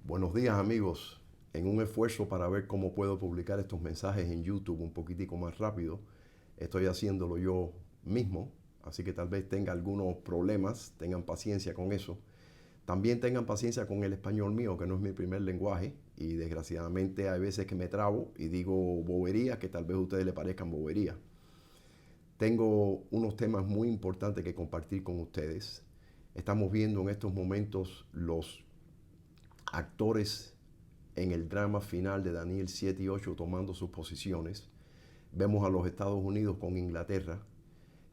Buenos días amigos. En un esfuerzo para ver cómo puedo publicar estos mensajes en YouTube un poquitico más rápido, estoy haciéndolo yo mismo, así que tal vez tenga algunos problemas, tengan paciencia con eso. También tengan paciencia con el español mío, que no es mi primer lenguaje, y desgraciadamente hay veces que me trabo y digo boberías que tal vez a ustedes les parezcan boberías. Tengo unos temas muy importantes que compartir con ustedes. Estamos viendo en estos momentos los actores en el drama final de Daniel 7 y 8 tomando sus posiciones. Vemos a los Estados Unidos con Inglaterra,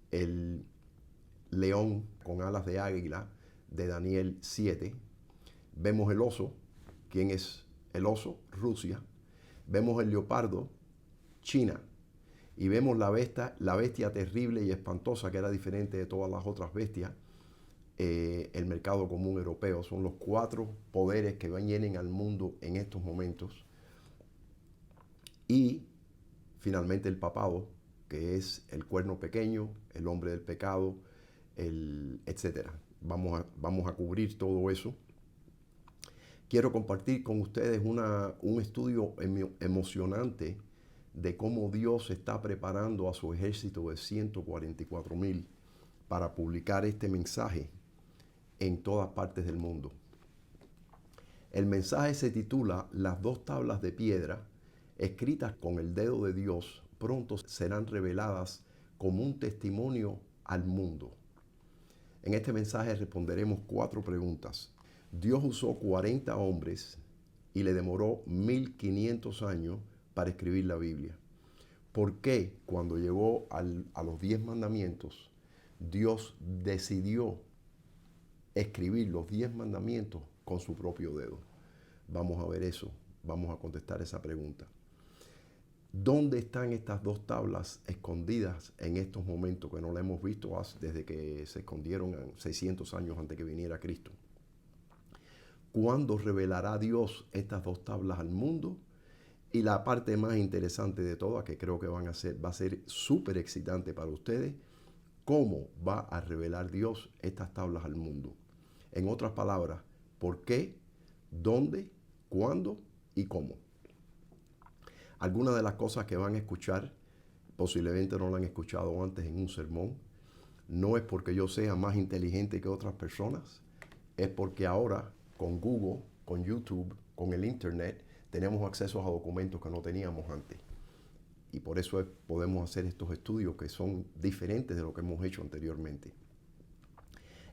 el león con alas de águila de Daniel 7. Vemos el oso. ¿Quién es el oso? Rusia. Vemos el leopardo, China. Y vemos la bestia terrible y espantosa que era diferente de todas las otras bestias, el mercado común europeo. Son los cuatro poderes que vienen al mundo en estos momentos. Y finalmente el papado, que es el cuerno pequeño, el hombre del pecado, etcétera. Vamos a cubrir todo eso. Quiero compartir con ustedes un estudio emocionante de cómo Dios está preparando a su ejército de 144,000 para publicar este mensaje en todas partes del mundo. El mensaje se titula Las dos tablas de piedra, escritas con el dedo de Dios, pronto serán reveladas como un testimonio al mundo. En este mensaje responderemos 4 preguntas. Dios usó 40 hombres y le demoró 1500 años para escribir la Biblia. ¿Por qué cuando llegó a los 10 mandamientos, Dios decidió escribir los 10 mandamientos con su propio dedo? Vamos a ver eso, vamos a contestar esa pregunta. ¿Dónde están estas dos tablas escondidas en estos momentos que no la hemos visto desde que se escondieron 600 años antes que viniera Cristo? ¿Cuándo revelará Dios estas dos tablas al mundo? Y la parte más interesante de todas, que creo que va a ser súper excitante para ustedes, ¿cómo va a revelar Dios estas tablas al mundo? En otras palabras, ¿por qué? ¿Dónde? ¿Cuándo? ¿Y cómo? Algunas de las cosas que van a escuchar posiblemente no lo han escuchado antes en un sermón. No es porque yo sea más inteligente que otras personas, es porque ahora con Google, con YouTube, con el Internet, tenemos acceso a documentos que no teníamos antes. Y por eso podemos hacer estos estudios que son diferentes de lo que hemos hecho anteriormente.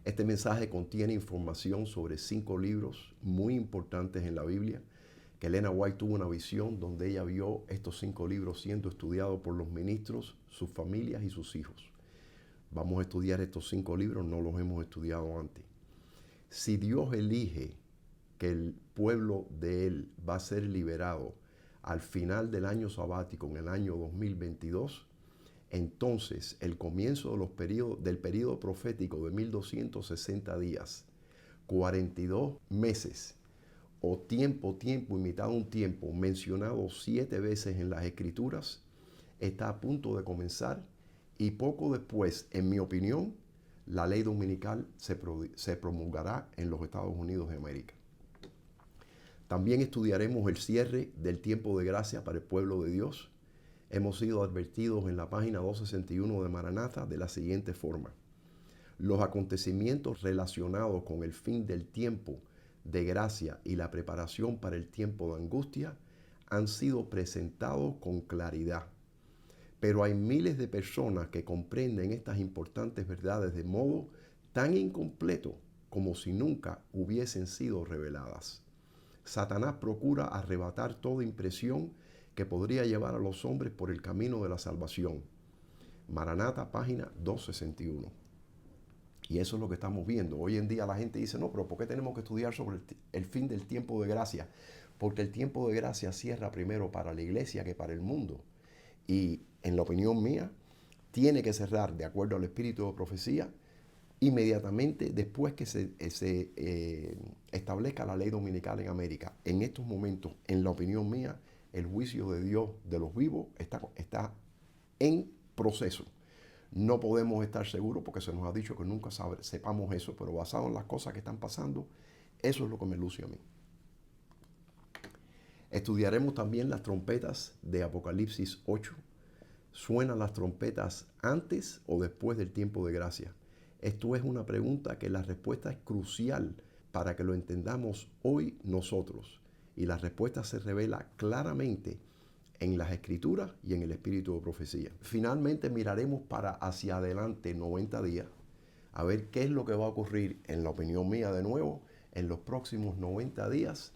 Este mensaje contiene información sobre 5 libros muy importantes en la Biblia, que Elena White tuvo una visión donde ella vio estos 5 libros siendo estudiados por los ministros, sus familias y sus hijos. Vamos a estudiar estos 5 libros, no los hemos estudiado antes. Si Dios elige que el pueblo de Él va a ser liberado al final del año sabático, en el año 2022, entonces el comienzo del período profético de 1260 días, 42 meses, o tiempo imitado un tiempo, mencionado 7 veces en las Escrituras, está a punto de comenzar y poco después, en mi opinión, la ley dominical se promulgará en los Estados Unidos de América. También estudiaremos el cierre del tiempo de gracia para el pueblo de Dios. Hemos sido advertidos en la página 261 de Maranatha de la siguiente forma. Los acontecimientos relacionados con el fin del tiempo de gracia y la preparación para el tiempo de angustia han sido presentados con claridad. Pero hay miles de personas que comprenden estas importantes verdades de modo tan incompleto como si nunca hubiesen sido reveladas. Satanás procura arrebatar toda impresión que podría llevar a los hombres por el camino de la salvación. Maranatha, página 261. Y eso es lo que estamos viendo. Hoy en día la gente dice, no, pero ¿por qué tenemos que estudiar sobre el fin del tiempo de gracia? Porque el tiempo de gracia cierra primero para la iglesia que para el mundo. Y en la opinión mía, tiene que cerrar, de acuerdo al espíritu de profecía, inmediatamente después que se establezca la ley dominical en América. En estos momentos, en la opinión mía, el juicio de Dios de los vivos está en proceso. No podemos estar seguros porque se nos ha dicho que nunca sepamos eso, pero basado en las cosas que están pasando, eso es lo que me luce a mí. Estudiaremos también las trompetas de Apocalipsis 8. ¿Suenan las trompetas antes o después del tiempo de gracia? Esto es una pregunta que la respuesta es crucial para que lo entendamos hoy nosotros. Y la respuesta se revela claramente en las Escrituras y en el espíritu de profecía. Finalmente miraremos para hacia adelante 90 días, a ver qué es lo que va a ocurrir, en la opinión mía de nuevo, en los próximos 90 días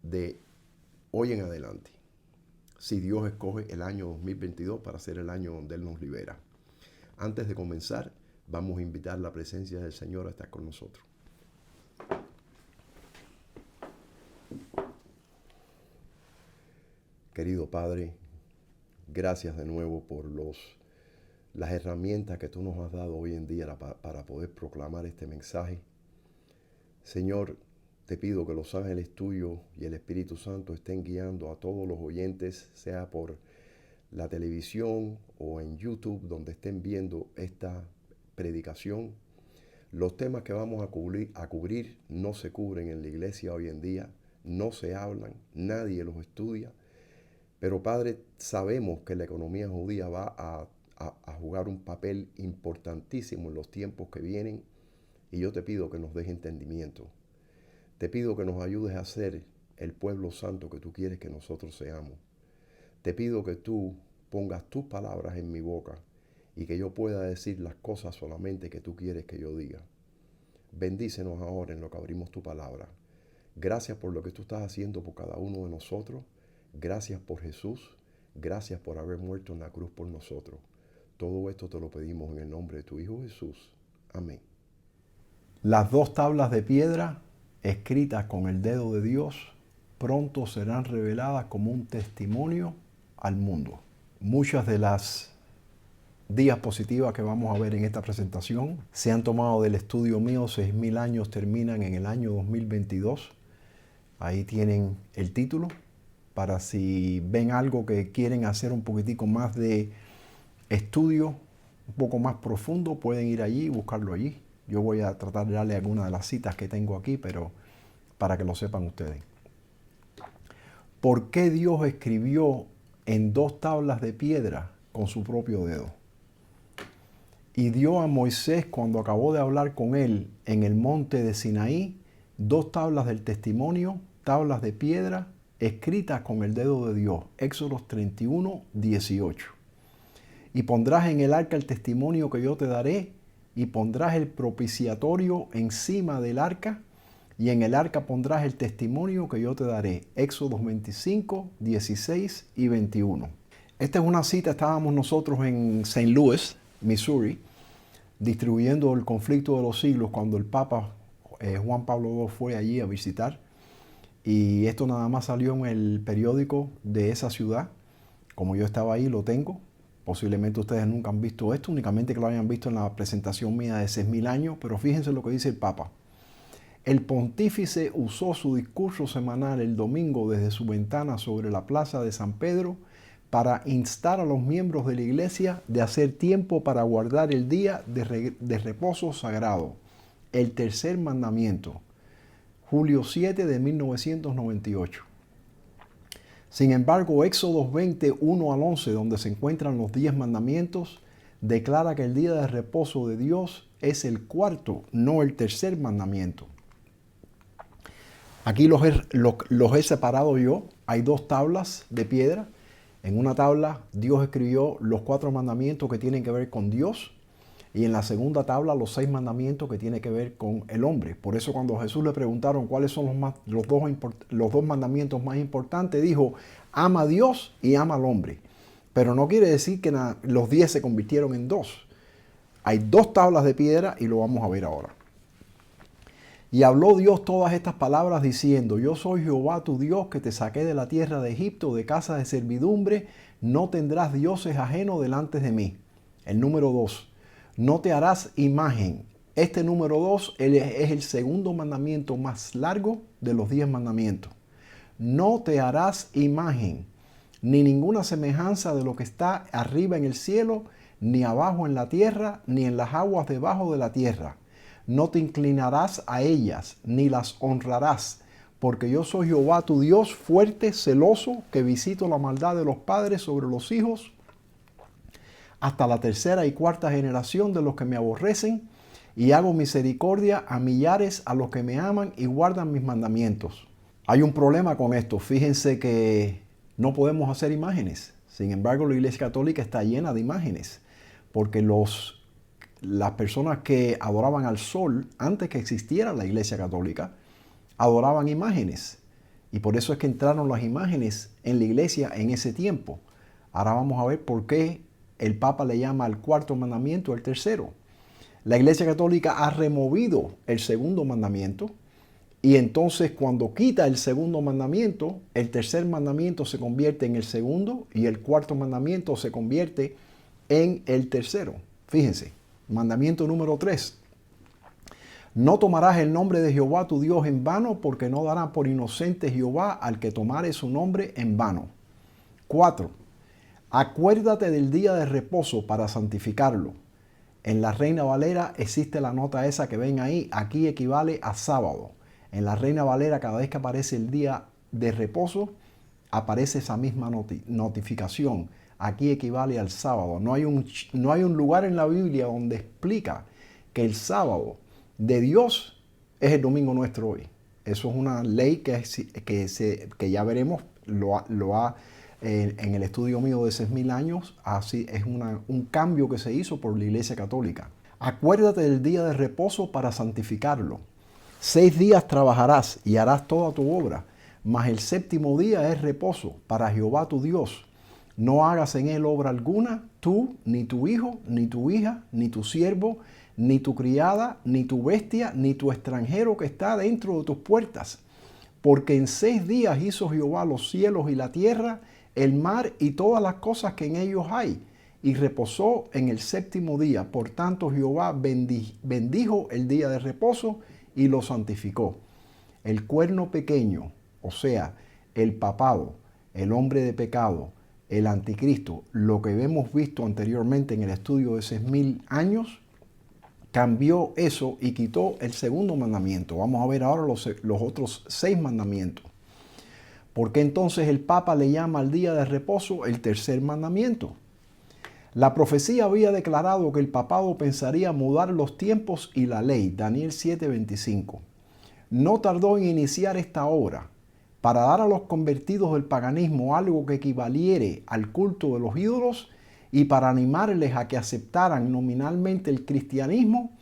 de hoy en adelante. Si Dios escoge el año 2022 para ser el año donde Él nos libera. Antes de comenzar, vamos a invitar la presencia del Señor a estar con nosotros. Querido Padre, gracias de nuevo por las herramientas que tú nos has dado hoy en día para poder proclamar este mensaje. Señor, te pido que los ángeles tuyos y el Espíritu Santo estén guiando a todos los oyentes, sea por la televisión o en YouTube, donde estén viendo esta predicación. Los temas que vamos a cubrir no se cubren en la iglesia hoy en día, no se hablan, nadie los estudia. Pero Padre, sabemos que la economía judía va a jugar un papel importantísimo en los tiempos que vienen, y yo te pido que nos des entendimiento. Te pido que nos ayudes a ser el pueblo santo que tú quieres que nosotros seamos. Te pido que tú pongas tus palabras en mi boca y que yo pueda decir las cosas solamente que tú quieres que yo diga. Bendícenos ahora en lo que abrimos tu palabra. Gracias por lo que tú estás haciendo por cada uno de nosotros. Gracias por Jesús. Gracias por haber muerto en la cruz por nosotros. Todo esto te lo pedimos en el nombre de tu Hijo Jesús. Amén. Las dos tablas de piedra escritas con el dedo de Dios pronto serán reveladas como un testimonio al mundo. Muchas de las diapositivas que vamos a ver en esta presentación se han tomado del estudio mío 6.000 años terminan en el año 2022. Ahí tienen el título para si ven algo que quieren hacer un poquitico más de estudio, un poco más profundo, pueden ir allí y buscarlo allí. Yo voy a tratar de darle alguna de las citas que tengo aquí, pero para que lo sepan ustedes. ¿Por qué Dios escribió en dos tablas de piedra con su propio dedo? Y dio a Moisés, cuando acabó de hablar con él en el monte de Sinaí, dos tablas del testimonio, tablas de piedra, escritas con el dedo de Dios. Éxodo 31, 18. Y pondrás en el arca el testimonio que yo te daré, y pondrás el propiciatorio encima del arca, y en el arca pondrás el testimonio que yo te daré. Éxodo 25, 16 y 21. Esta es una cita, estábamos nosotros en St. Louis, Missouri, distribuyendo el conflicto de los siglos cuando el Papa Juan Pablo II fue allí a visitar. Y esto nada más salió en el periódico de esa ciudad. Como yo estaba ahí, lo tengo. Posiblemente ustedes nunca han visto esto, únicamente que lo hayan visto en la presentación mía de 6.000 años, pero fíjense lo que dice el Papa. El pontífice usó su discurso semanal el domingo desde su ventana sobre la plaza de San Pedro para instar a los miembros de la iglesia de hacer tiempo para guardar el día de reposo sagrado, el tercer mandamiento, julio 7 de 1998. Sin embargo, Éxodo 20, 1 al 11, donde se encuentran los 10 mandamientos, declara que el día de reposo de Dios es el cuarto, no el tercer mandamiento. Aquí los he separado yo. Hay dos tablas de piedra. En una tabla Dios escribió los 4 mandamientos que tienen que ver con Dios, y en la segunda tabla los 6 mandamientos que tienen que ver con el hombre. Por eso cuando a Jesús le preguntaron cuáles son los dos mandamientos más importantes, dijo, ama a Dios y ama al hombre. Pero no quiere decir que los 10 se convirtieron en 2. Hay 2 tablas de piedra y lo vamos a ver ahora. Y habló Dios todas estas palabras diciendo, yo soy Jehová tu Dios que te saqué de la tierra de Egipto, de casa de servidumbre, no tendrás dioses ajenos delante de mí. El número 2. No te harás imagen. Este número 2 es el segundo mandamiento más largo de los 10 mandamientos. No te harás imagen, ni ninguna semejanza de lo que está arriba en el cielo, ni abajo en la tierra, ni en las aguas debajo de la tierra. No te inclinarás a ellas, ni las honrarás, porque yo soy Jehová tu Dios, fuerte, celoso, que visito la maldad de los padres sobre los hijos, hasta la tercera y cuarta generación de los que me aborrecen, y hago misericordia a millares a los que me aman y guardan mis mandamientos. Hay un problema con esto. Fíjense que no podemos hacer imágenes. Sin embargo, la Iglesia Católica está llena de imágenes, porque las personas que adoraban al sol antes que existiera la Iglesia Católica adoraban imágenes, y por eso es que entraron las imágenes en la iglesia en ese tiempo. Ahora vamos a ver por qué el Papa le llama al cuarto mandamiento el tercero. La Iglesia Católica ha removido el segundo mandamiento, y entonces cuando quita el segundo mandamiento, el tercer mandamiento se convierte en el segundo y el cuarto mandamiento se convierte en el tercero. Fíjense, mandamiento número 3. No tomarás el nombre de Jehová tu Dios en vano, porque no dará por inocente Jehová al que tomare su nombre en vano. 4. Acuérdate del día de reposo para santificarlo. En la Reina Valera existe la nota esa que ven ahí. Aquí equivale a sábado. En la Reina Valera, cada vez que aparece el día de reposo, aparece esa misma notificación. Aquí equivale al sábado. No hay un lugar en la Biblia donde explica que el sábado de Dios es el domingo nuestro hoy. Eso es una ley que ya veremos, en el estudio mío de 6.000 años, así es un cambio que se hizo por la Iglesia Católica. Acuérdate del día de reposo para santificarlo. 6 días trabajarás y harás toda tu obra, mas el séptimo día es reposo para Jehová tu Dios. No hagas en él obra alguna, tú, ni tu hijo, ni tu hija, ni tu siervo, ni tu criada, ni tu bestia, ni tu extranjero que está dentro de tus puertas. Porque en 6 días hizo Jehová los cielos y la tierra, el mar y todas las cosas que en ellos hay, y reposó en el séptimo día. Por tanto, Jehová bendijo el día de reposo y lo santificó. El cuerno pequeño, o sea, el papado, el hombre de pecado, el anticristo, lo que hemos visto anteriormente en el estudio de 6.000 años, cambió eso y quitó el segundo mandamiento. Vamos a ver ahora los otros 6 mandamientos. ¿Por qué entonces el Papa le llama al día de reposo el tercer mandamiento? La profecía había declarado que el papado pensaría mudar los tiempos y la ley, Daniel 7:25. No tardó en iniciar esta obra para dar a los convertidos del paganismo algo que equivaliere al culto de los ídolos, y para animarles a que aceptaran nominalmente el cristianismo.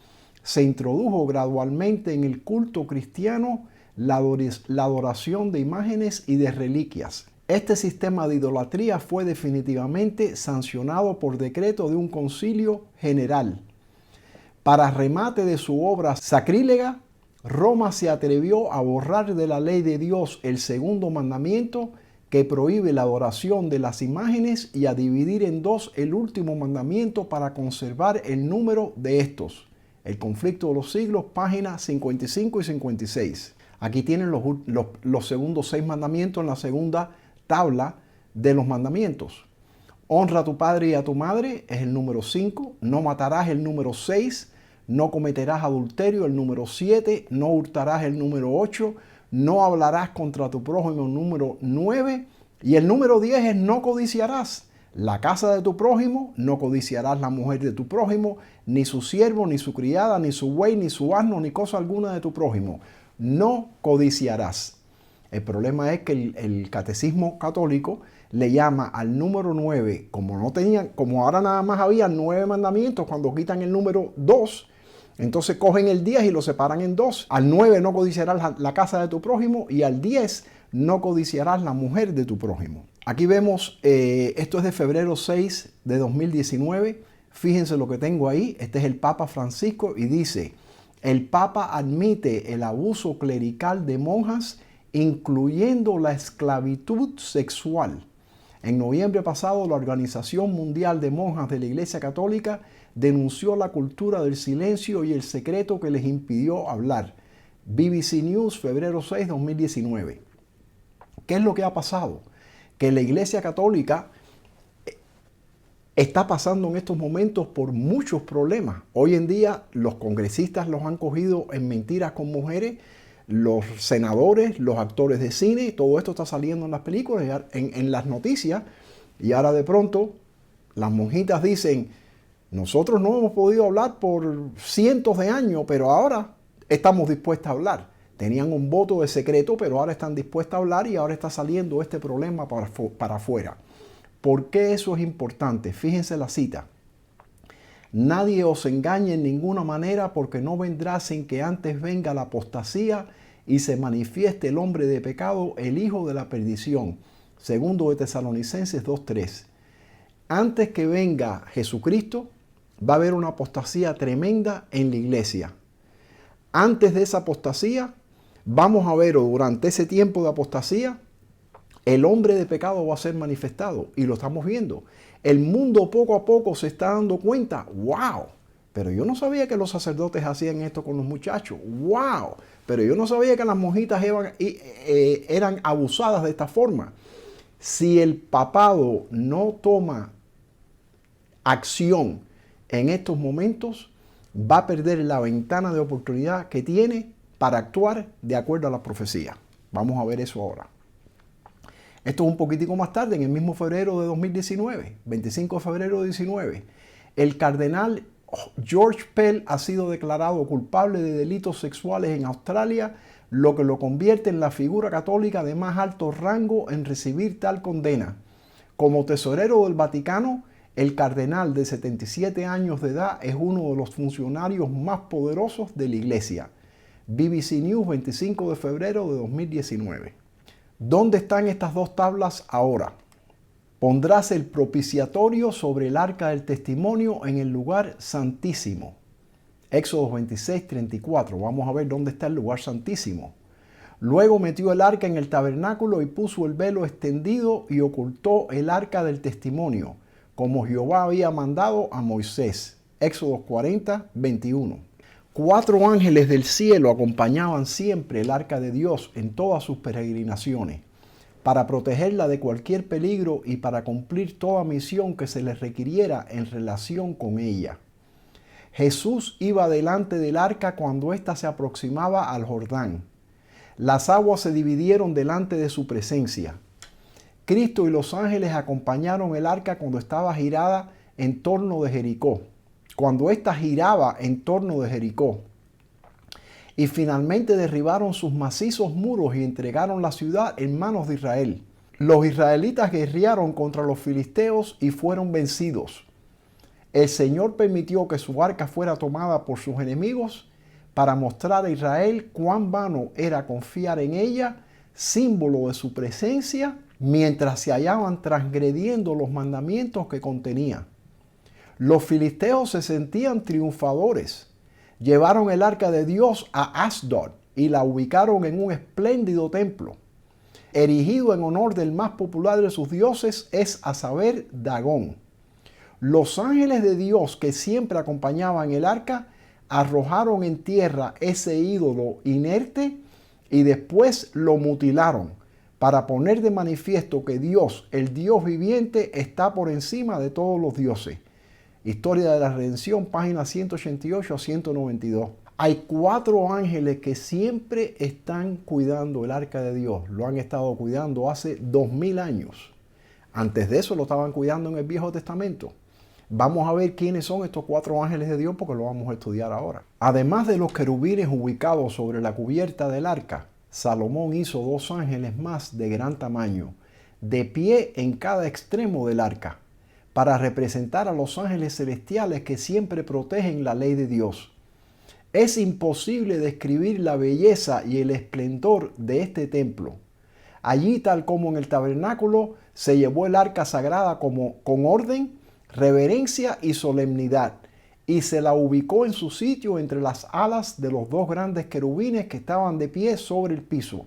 Se introdujo gradualmente en el culto cristiano la adoración de imágenes y de reliquias. Este sistema de idolatría fue definitivamente sancionado por decreto de un concilio general. Para remate de su obra sacrílega, Roma se atrevió a borrar de la ley de Dios el segundo mandamiento, que prohíbe la adoración de las imágenes, y a dividir en 2 el último mandamiento para conservar el número de estos. El conflicto de los siglos, páginas 55 y 56. Aquí tienen los segundos 6 mandamientos en la segunda tabla de los mandamientos. Honra a tu padre y a tu madre es el número 5. No matarás el número 6. No cometerás adulterio el número 7. No hurtarás el número 8. No hablarás contra tu prójimo el número 9. Y el número 10 es no codiciarás la casa de tu prójimo, no codiciarás la mujer de tu prójimo, ni su siervo, ni su criada, ni su buey, ni su asno, ni cosa alguna de tu prójimo. No codiciarás. El problema es que el catecismo católico le llama al número 9, como ahora nada más había 9 mandamientos, cuando quitan el número 2, entonces cogen el 10 y lo separan en 2. Al 9 no codiciarás la casa de tu prójimo, y al 10 no codiciarás la mujer de tu prójimo. Aquí vemos, esto es de febrero 6 de 2019. Fíjense lo que tengo ahí. Este es el Papa Francisco y dice: el Papa admite el abuso clerical de monjas, incluyendo la esclavitud sexual. En noviembre pasado, la Organización Mundial de Monjas de la Iglesia Católica denunció la cultura del silencio y el secreto que les impidió hablar. BBC News, febrero 6, 2019. ¿Qué es lo que ha pasado? Que la Iglesia Católica está pasando en estos momentos por muchos problemas. Hoy en día los congresistas los han cogido en mentiras con mujeres. los senadores, los actores de cine, todo esto está saliendo en las películas, en las noticias, y ahora de pronto las monjitas dicen, nosotros no hemos podido hablar por cientos de años, pero ahora estamos dispuestas a hablar. Tenían un voto de secreto, pero ahora están dispuestas a hablar y ahora está saliendo este problema para afuera. ¿Por qué eso es importante? Fíjense la cita. Nadie os engañe en ninguna manera, porque no vendrá sin que antes venga la apostasía y se manifieste el hombre de pecado, el hijo de la perdición. Segundo de Tesalonicenses 2:3. Antes que venga Jesucristo, va a haber una apostasía tremenda en la iglesia. Antes de esa apostasía, vamos a ver, o durante ese tiempo de apostasía, el hombre de pecado va a ser manifestado, y lo estamos viendo. El mundo poco a poco se está dando cuenta, ¡wow! Pero yo no sabía que los sacerdotes hacían esto con los muchachos, ¡wow! Pero yo no sabía que las monjitas eran abusadas de esta forma. Si el papado no toma acción en estos momentos, va a perder la ventana de oportunidad que tiene para actuar de acuerdo a la profecía. Vamos a ver eso ahora. Esto es un poquitico más tarde, en el mismo febrero de 2019, 25 de febrero de 19. El cardenal George Pell ha sido declarado culpable de delitos sexuales en Australia, lo que lo convierte en la figura católica de más alto rango en recibir tal condena. Como tesorero del Vaticano, el cardenal de 77 años de edad es uno de los funcionarios más poderosos de la Iglesia. BBC News, 25 de febrero de 2019. ¿Dónde están estas dos tablas ahora? Pondrás el propiciatorio sobre el arca del testimonio en el lugar santísimo. Éxodo 26, 34. Vamos a ver dónde está el lugar santísimo. Luego metió el arca en el tabernáculo y puso el velo extendido y ocultó el arca del testimonio, como Jehová había mandado a Moisés. Éxodo 40, 21. 4 ángeles del cielo acompañaban siempre el arca de Dios en todas sus peregrinaciones, para protegerla de cualquier peligro y para cumplir toda misión que se les requiriera en relación con ella. Jesús iba delante del arca cuando ésta se aproximaba al Jordán. Las aguas se dividieron delante de su presencia. Cristo y los ángeles acompañaron el arca cuando estaba girada en torno de Jericó. Cuando ésta giraba en torno de Jericó. Y finalmente derribaron sus macizos muros y entregaron la ciudad en manos de Israel. Los israelitas guerrearon contra los filisteos y fueron vencidos. El Señor permitió que su arca fuera tomada por sus enemigos para mostrar a Israel cuán vano era confiar en ella, símbolo de su presencia, mientras se hallaban transgrediendo los mandamientos que contenía. Los filisteos se sentían triunfadores. Llevaron el arca de Dios a Asdod y la ubicaron en un espléndido templo, erigido en honor del más popular de sus dioses, es a saber, Dagón. Los ángeles de Dios que siempre acompañaban el arca arrojaron en tierra ese ídolo inerte y después lo mutilaron para poner de manifiesto que Dios, el Dios viviente, está por encima de todos los dioses. Historia de la Redención, páginas 188 a 192. Hay 4 ángeles que siempre están cuidando el arca de Dios. Lo han estado cuidando hace 2000 años. Antes de eso lo estaban cuidando en el Viejo Testamento. Vamos a ver quiénes son estos 4 ángeles de Dios porque lo vamos a estudiar ahora. Además de los querubines ubicados sobre la cubierta del arca, Salomón hizo 2 ángeles más de gran tamaño, de pie en cada extremo del arca, para representar a los ángeles celestiales que siempre protegen la ley de Dios. Es imposible describir la belleza y el esplendor de este templo. Allí, tal como en el tabernáculo, se llevó el arca sagrada con orden, reverencia y solemnidad, y se la ubicó en su sitio entre las alas de los 2 grandes querubines que estaban de pie sobre el piso.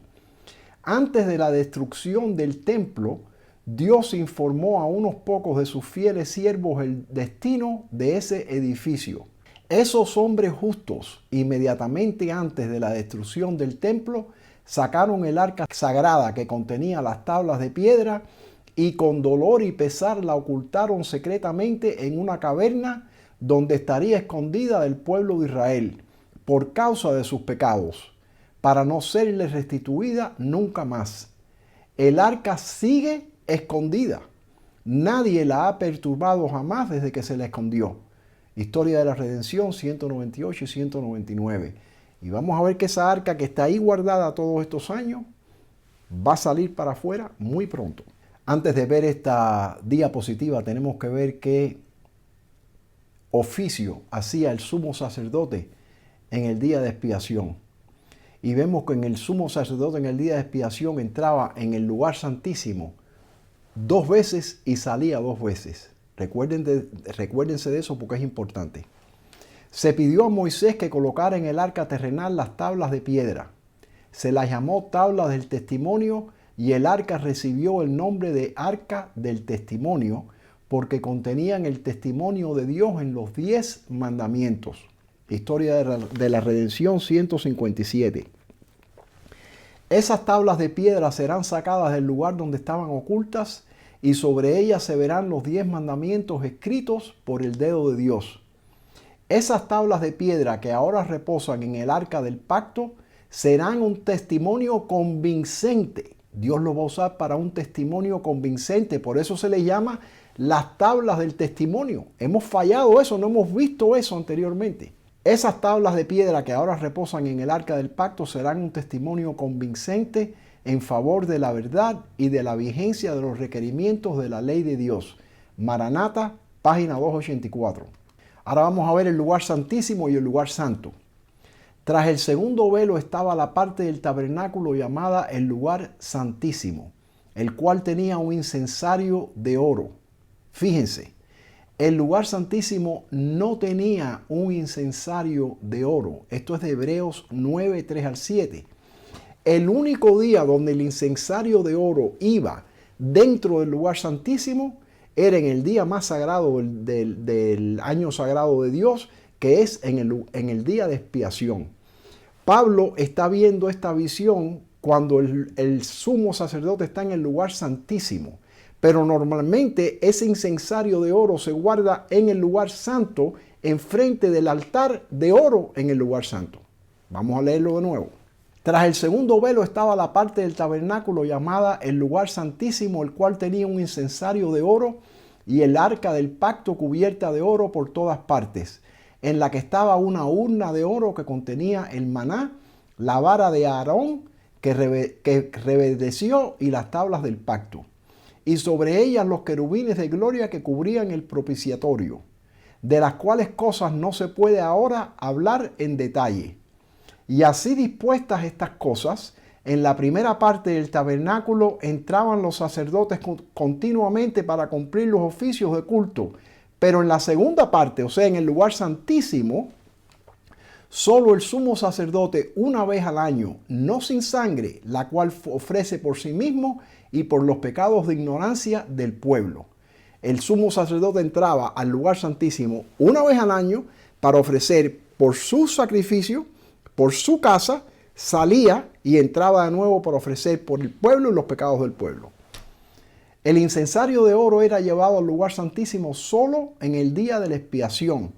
Antes de la destrucción del templo, Dios informó a unos pocos de sus fieles siervos el destino de ese edificio. Esos hombres justos, inmediatamente antes de la destrucción del templo, sacaron el arca sagrada que contenía las tablas de piedra y con dolor y pesar la ocultaron secretamente en una caverna donde estaría escondida del pueblo de Israel por causa de sus pecados. para no serle restituida nunca más. El arca sigue escondida. Nadie la ha perturbado jamás desde que se la escondió. Historia de la Redención 198 y 199. Y vamos a ver que esa arca que está ahí guardada todos estos años va a salir para afuera muy pronto. Antes de ver esta diapositiva tenemos que ver qué oficio hacía el sumo sacerdote en el día de expiación. Y vemos que el sumo sacerdote en el día de expiación entraba en el lugar santísimo 2 veces y salía 2 veces. Recuérdense de eso porque es importante. Se pidió a Moisés que colocara en el arca terrenal las tablas de piedra. Se las llamó tablas del testimonio y el arca recibió el nombre de arca del testimonio porque contenían el testimonio de Dios en los 10 mandamientos. Historia de la Redención 157. Esas tablas de piedra serán sacadas del lugar donde estaban ocultas y sobre ellas se verán los 10 mandamientos escritos por el dedo de Dios. Esas tablas de piedra que ahora reposan en el arca del pacto serán un testimonio convincente. Dios lo va a usar para un testimonio convincente. Por eso se le llama las tablas del testimonio. Hemos fallado eso, no hemos visto eso anteriormente. Esas tablas de piedra que ahora reposan en el arca del pacto serán un testimonio convincente en favor de la verdad y de la vigencia de los requerimientos de la ley de Dios. Maranata, página 284. Ahora vamos a ver el lugar santísimo y el lugar santo. Tras el segundo velo estaba la parte del tabernáculo llamada el lugar santísimo, el cual tenía un incensario de oro. Fíjense, el lugar santísimo no tenía un incensario de oro. Esto es de Hebreos 9, 3 al 7. El único día donde el incensario de oro iba dentro del lugar santísimo era en el día más sagrado del año sagrado de Dios, que es en el día de expiación. Pablo está viendo esta visión cuando el sumo sacerdote está en el lugar santísimo. Pero normalmente ese incensario de oro se guarda en el lugar santo, enfrente del altar de oro en el lugar santo. Vamos a leerlo de nuevo. Tras el segundo velo estaba la parte del tabernáculo llamada el lugar santísimo, el cual tenía un incensario de oro y el arca del pacto cubierta de oro por todas partes, en la que estaba una urna de oro que contenía el maná, la vara de Aarón que reverdeció y las tablas del pacto. Y sobre ellas los querubines de gloria que cubrían el propiciatorio, de las cuales cosas no se puede ahora hablar en detalle. Y así dispuestas estas cosas, en la primera parte del tabernáculo entraban los sacerdotes continuamente para cumplir los oficios de culto, pero en la segunda parte, o sea, en el lugar santísimo, solo el sumo sacerdote una vez al año, no sin sangre, la cual ofrece por sí mismo y por los pecados de ignorancia del pueblo. El sumo sacerdote entraba al lugar santísimo una vez al año para ofrecer por su sacrificio, por su casa, salía y entraba de nuevo para ofrecer por el pueblo y los pecados del pueblo. El incensario de oro era llevado al lugar santísimo solo en el día de la expiación,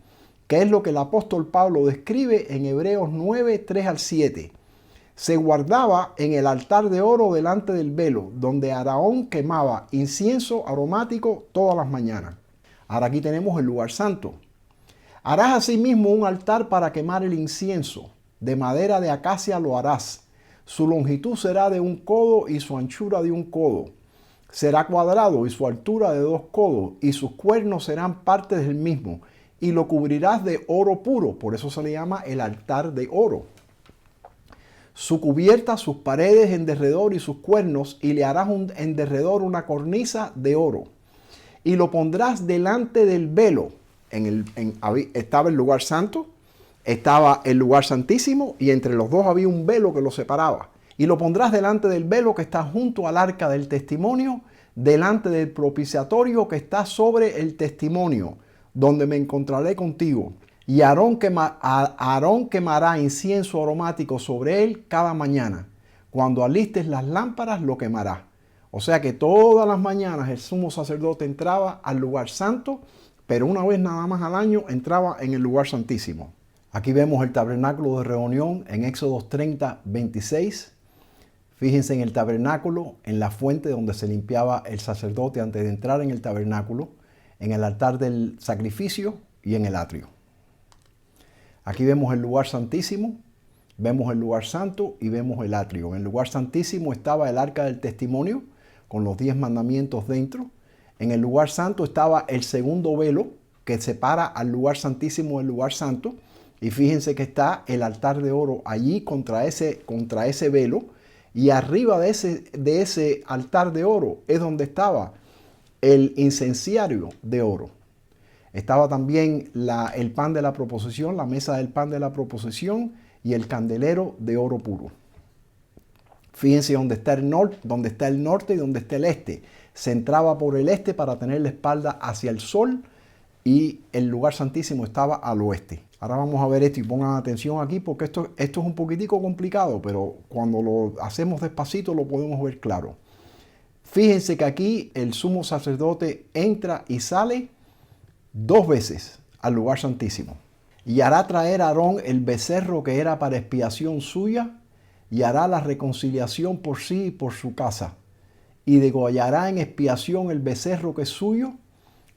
que es lo que el apóstol Pablo describe en Hebreos 9, 3 al 7. Se guardaba en el altar de oro delante del velo, donde Aarón quemaba incienso aromático todas las mañanas. Ahora aquí tenemos el lugar santo. Harás asimismo un altar para quemar el incienso. De madera de acacia lo harás. Su longitud será de 1 codo y su anchura de 1 codo. Será cuadrado y su altura de 2 codos, y sus cuernos serán parte del mismo, y lo cubrirás de oro puro, por eso se le llama el altar de oro. Su cubierta, sus paredes en derredor y sus cuernos, y le harás en derredor una cornisa de oro. Y lo pondrás delante del velo. Estaba el lugar santo, estaba el lugar santísimo, y entre los dos había un velo que lo separaba. Y lo pondrás delante del velo que está junto al arca del testimonio, delante del propiciatorio que está sobre el testimonio, donde me encontraré contigo. Y Aarón quemará incienso aromático sobre él cada mañana. Cuando alistes las lámparas lo quemará. O sea que todas las mañanas el sumo sacerdote entraba al lugar santo, pero una vez nada más al año entraba en el lugar santísimo. Aquí vemos el tabernáculo de reunión en Éxodo 30, 26. Fíjense en el tabernáculo, en la fuente donde se limpiaba el sacerdote antes de entrar en el tabernáculo, en el altar del sacrificio y en el atrio. Aquí vemos el lugar santísimo, vemos el lugar santo y vemos el atrio. En el lugar santísimo estaba el arca del testimonio con los 10 mandamientos dentro. En el lugar santo estaba el segundo velo que separa al lugar santísimo del lugar santo. Y fíjense que está el altar de oro allí contra ese velo. Y arriba de ese altar de oro es donde estaba el incenciario de oro. Estaba también el pan de la proposición, la mesa del pan de la proposición y el candelero de oro puro. Fíjense dónde está el norte y dónde está el este. Se entraba por el este para tener la espalda hacia el sol y el lugar santísimo estaba al oeste. Ahora vamos a ver esto y pongan atención aquí porque esto es un poquitico complicado, pero cuando lo hacemos despacito lo podemos ver claro. Fíjense que aquí el sumo sacerdote entra y sale 2 veces al lugar santísimo. Y hará traer a Aarón el becerro que era para expiación suya y hará la reconciliación por sí y por su casa. Y degollará en expiación el becerro que es suyo.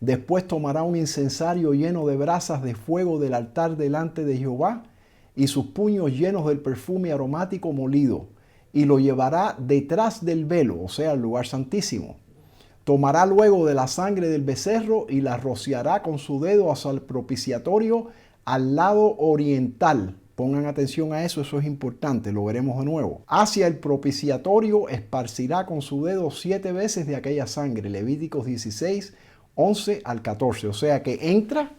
Después tomará un incensario lleno de brasas de fuego del altar delante de Jehová y sus puños llenos del perfume aromático molido y lo llevará detrás del velo, o sea, el lugar santísimo. Tomará luego de la sangre del becerro y la rociará con su dedo hacia el propiciatorio al lado oriental. Pongan atención a eso, eso es importante, lo veremos de nuevo. Hacia el propiciatorio esparcirá con su dedo 7 veces de aquella sangre. Levíticos 16, 11 al 14. O sea que entra,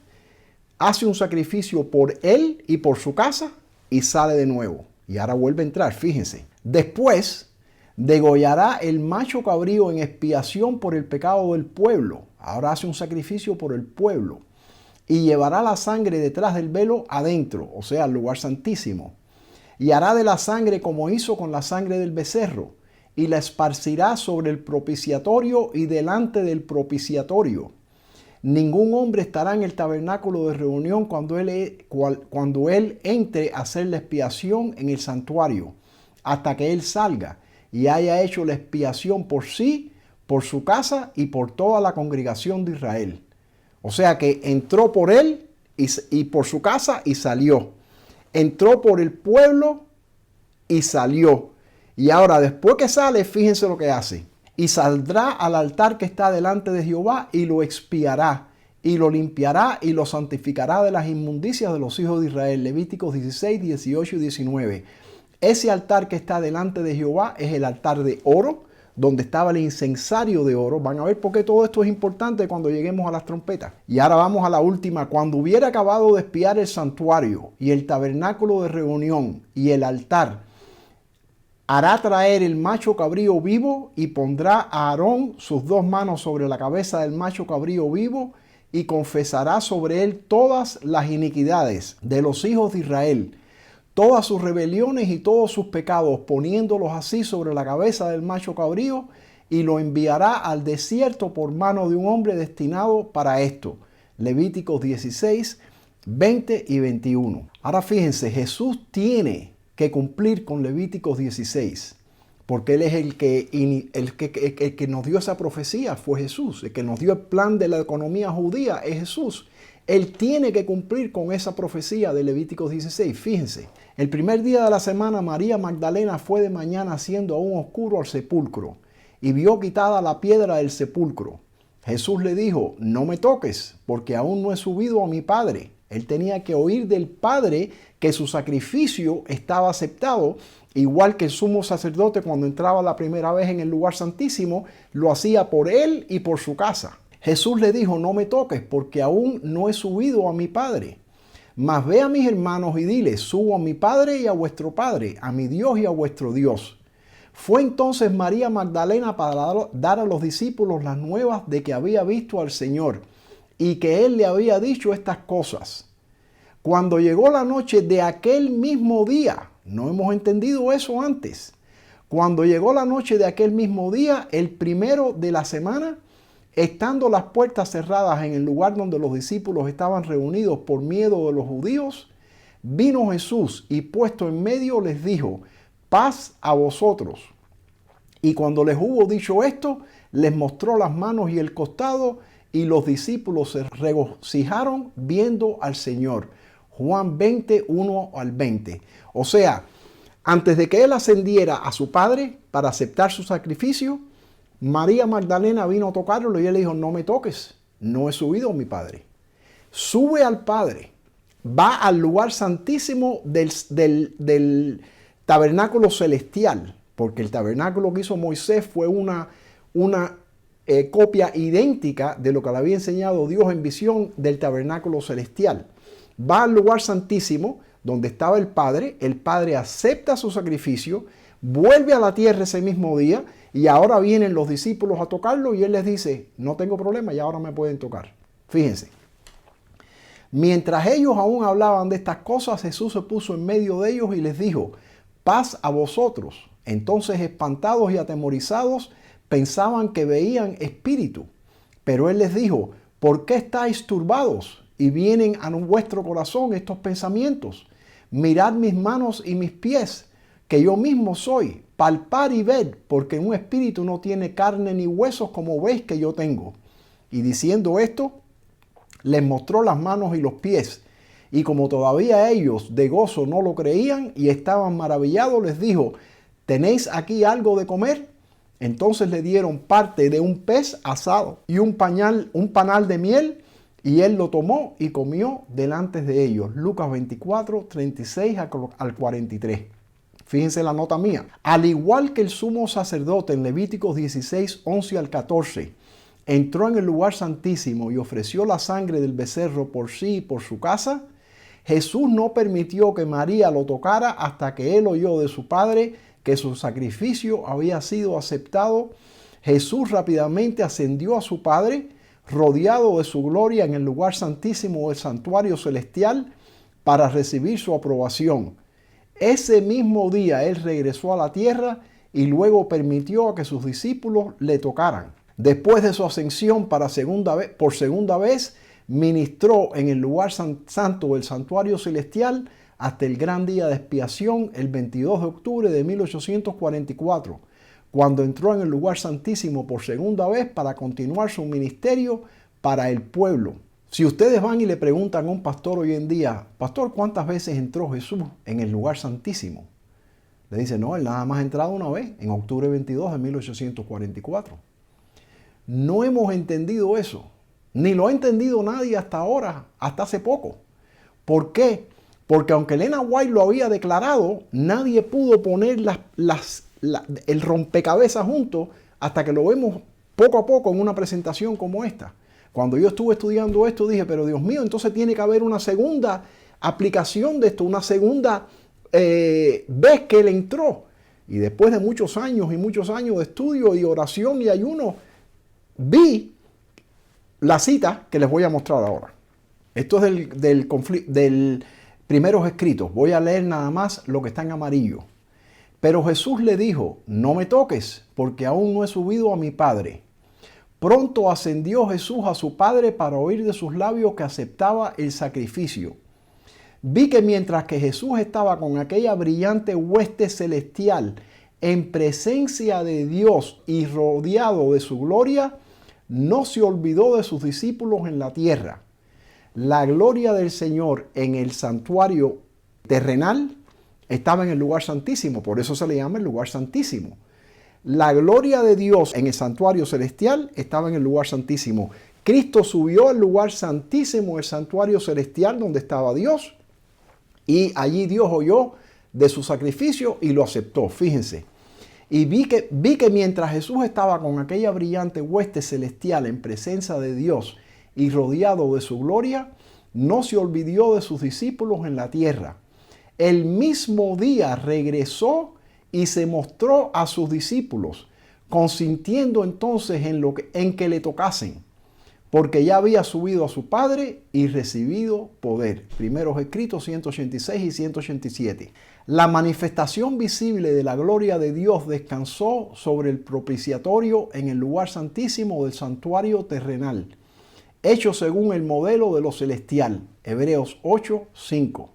hace un sacrificio por él y por su casa y sale de nuevo. Y ahora vuelve a entrar, fíjense. Después degollará el macho cabrío en expiación por el pecado del pueblo. Ahora hace un sacrificio por el pueblo. Y llevará la sangre detrás del velo adentro, o sea, al lugar santísimo. Y hará de la sangre como hizo con la sangre del becerro, y la esparcirá sobre el propiciatorio y delante del propiciatorio. Ningún hombre estará en el tabernáculo de reunión cuando él entre a hacer la expiación en el santuario, hasta que él salga y haya hecho la expiación por sí, por su casa y por toda la congregación de Israel. O sea que entró por él y por su casa y salió. Entró por el pueblo y salió. Y ahora después que sale, fíjense lo que hace. Y saldrá al altar que está delante de Jehová y lo expiará. Y lo limpiará y lo santificará de las inmundicias de los hijos de Israel. Levíticos 16, 18 y 19. Ese altar que está delante de Jehová es el altar de oro, donde estaba el incensario de oro. Van a ver por qué todo esto es importante cuando lleguemos a las trompetas. Y ahora vamos a la última. Cuando hubiera acabado de expiar el santuario y el tabernáculo de reunión y el altar, hará traer el macho cabrío vivo y pondrá a Aarón sus 2 manos sobre la cabeza del macho cabrío vivo y confesará sobre él todas las iniquidades de los hijos de Israel, todas sus rebeliones y todos sus pecados, poniéndolos así sobre la cabeza del macho cabrío, y lo enviará al desierto por mano de un hombre destinado para esto. Levíticos 16, 20 y 21. Ahora fíjense, Jesús tiene que cumplir con Levíticos 16, porque Él es el que nos dio esa profecía, fue Jesús. El que nos dio el plan de la economía judía es Jesús. Él tiene que cumplir con esa profecía de Levíticos 16. Fíjense, el primer día de la semana María Magdalena fue de mañana siendo aún oscuro al sepulcro y vio quitada la piedra del sepulcro. Jesús le dijo, no me toques, porque aún no he subido a mi Padre. Él tenía que oír del Padre que su sacrificio estaba aceptado, igual que el sumo sacerdote cuando entraba la primera vez en el lugar santísimo, lo hacía por él y por su casa. Jesús le dijo, no me toques, porque aún no he subido a mi Padre. Mas ve a mis hermanos y diles, subo a mi Padre y a vuestro Padre, a mi Dios y a vuestro Dios. Fue entonces María Magdalena para dar a los discípulos las nuevas de que había visto al Señor y que Él le había dicho estas cosas. Cuando llegó la noche de aquel mismo día, no hemos entendido eso antes, cuando llegó la noche de aquel mismo día, el primero de la semana, estando las puertas cerradas en el lugar donde los discípulos estaban reunidos por miedo de los judíos, Vino Jesús y puesto en medio les dijo, paz a vosotros. Y cuando les hubo dicho esto, les mostró las manos y el costado, y los discípulos se regocijaron viendo al Señor. Juan 20, 1 al 20. O sea, antes de que él ascendiera a su Padre para aceptar su sacrificio, María Magdalena vino a tocarlo y él le dijo, no me toques, no he subido a mi Padre. Sube al Padre, va al lugar santísimo del tabernáculo celestial, porque el tabernáculo que hizo Moisés fue una copia idéntica de lo que le había enseñado Dios en visión del tabernáculo celestial. Va al lugar santísimo donde estaba el Padre acepta su sacrificio, vuelve a la tierra ese mismo día y ahora vienen los discípulos a tocarlo y él les dice, no tengo problema y ahora me pueden tocar. Fíjense. Mientras ellos aún hablaban de estas cosas, Jesús se puso en medio de ellos y les dijo, paz a vosotros. Entonces, espantados y atemorizados, pensaban que veían espíritu. Pero él les dijo, ¿por qué estáis turbados? Y vienen a vuestro corazón estos pensamientos. Mirad mis manos y mis pies, que yo mismo soy. Palpar y ver, porque un espíritu no tiene carne ni huesos como veis que yo tengo. Y diciendo esto, les mostró las manos y los pies. Y como todavía ellos de gozo no lo creían y estaban maravillados, les dijo, ¿tenéis aquí algo de comer? Entonces le dieron parte de un pez asado y un panal de miel, y él lo tomó y comió delante de ellos. Lucas 24, 36 al 43. Fíjense la nota mía. Al igual que el sumo sacerdote en Levíticos 16, 11 al 14, entró en el lugar santísimo y ofreció la sangre del becerro por sí y por su casa, Jesús no permitió que María lo tocara hasta que él oyó de su Padre que su sacrificio había sido aceptado. Jesús rápidamente ascendió a su Padre, rodeado de su gloria en el lugar santísimo del santuario celestial, para recibir su aprobación. Ese mismo día él regresó a la tierra y luego permitió a que sus discípulos le tocaran. Después de su ascensión por segunda vez, ministró en el lugar santo del santuario celestial hasta el gran día de expiación, el 22 de octubre de 1844, cuando entró en el lugar santísimo por segunda vez para continuar su ministerio para el pueblo. Si ustedes van y le preguntan a un pastor hoy en día, pastor, ¿cuántas veces entró Jesús en el lugar santísimo? Le dice, no, él nada más ha entrado una vez, en octubre 22 de 1844. No hemos entendido eso, ni lo ha entendido nadie hasta ahora, hasta hace poco. ¿Por qué? Porque aunque Elena White lo había declarado, nadie pudo poner el rompecabezas junto hasta que lo vemos poco a poco en una presentación como esta. Cuando yo estuve estudiando esto dije, pero Dios mío, entonces tiene que haber una segunda aplicación de esto, una segunda vez que él entró. Y después de muchos años de estudio y oración y ayuno, vi la cita que les voy a mostrar ahora. Esto es del primeros escritos. Voy a leer nada más lo que está en amarillo. Pero Jesús le dijo, no me toques, porque aún no he subido a mi Padre. Pronto ascendió Jesús a su Padre para oír de sus labios que aceptaba el sacrificio. Vi que mientras que Jesús estaba con aquella brillante hueste celestial, en presencia de Dios y rodeado de su gloria, no se olvidó de sus discípulos en la tierra. La gloria del Señor en el santuario terrenal estaba en el lugar santísimo, por eso se le llama el lugar santísimo. La gloria de Dios en el santuario celestial estaba en el lugar santísimo. Cristo subió al lugar santísimo, el santuario celestial donde estaba Dios, y allí Dios oyó de su sacrificio y lo aceptó. Fíjense. Y vi que mientras Jesús estaba con aquella brillante hueste celestial en presencia de Dios y rodeado de su gloria, no se olvidó de sus discípulos en la tierra. El mismo día regresó y se mostró a sus discípulos, consintiendo entonces en que le tocasen, porque ya había subido a su Padre y recibido poder. Primeros escritos 186 y 187. La manifestación visible de la gloria de Dios descansó sobre el propiciatorio en el lugar santísimo del santuario terrenal, hecho según el modelo de lo celestial. Hebreos 8, 5.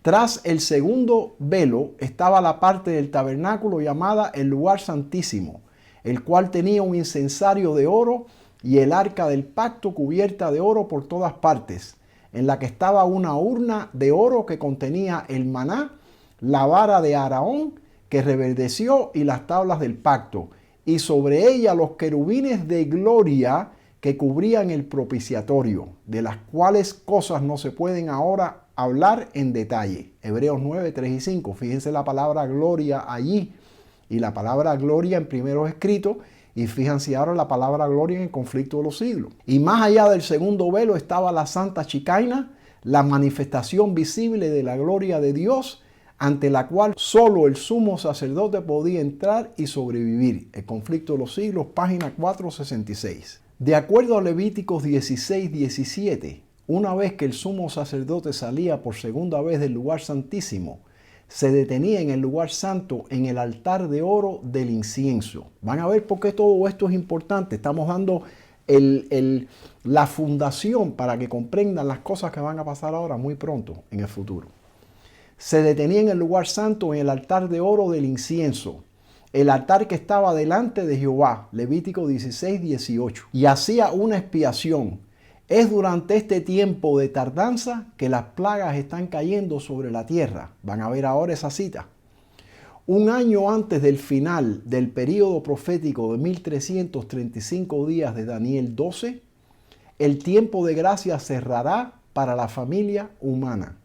Tras el segundo velo estaba la parte del tabernáculo llamada el lugar santísimo, el cual tenía un incensario de oro y el arca del pacto cubierta de oro por todas partes, en la que estaba una urna de oro que contenía el maná, la vara de Aarón que reverdeció y las tablas del pacto, y sobre ella los querubines de gloria que cubrían el propiciatorio, de las cuales cosas no se pueden ahora hablar en detalle. Hebreos 9, 3 y 5. Fíjense la palabra gloria allí y la palabra gloria en primeros escritos, y fíjense ahora la palabra gloria en el conflicto de los siglos. Y más allá del segundo velo estaba la Santa Chicaina, la manifestación visible de la gloria de Dios, ante la cual solo el sumo sacerdote podía entrar y sobrevivir. El conflicto de los siglos, página 466. De acuerdo a Levíticos 16, 17, una vez que el sumo sacerdote salía por segunda vez del lugar santísimo, se detenía en el lugar santo en el altar de oro del incienso. Van a ver por qué todo esto es importante. Estamos dando la fundación para que comprendan las cosas que van a pasar ahora muy pronto en el futuro. Se detenía en el lugar santo en el altar de oro del incienso, el altar que estaba delante de Jehová, Levítico 16, 18, y hacía una expiación. Es durante este tiempo de tardanza que las plagas están cayendo sobre la tierra. Van a ver ahora esa cita. Un año antes del final del período profético de 1335 días de Daniel 12, el tiempo de gracia cerrará para la familia humana.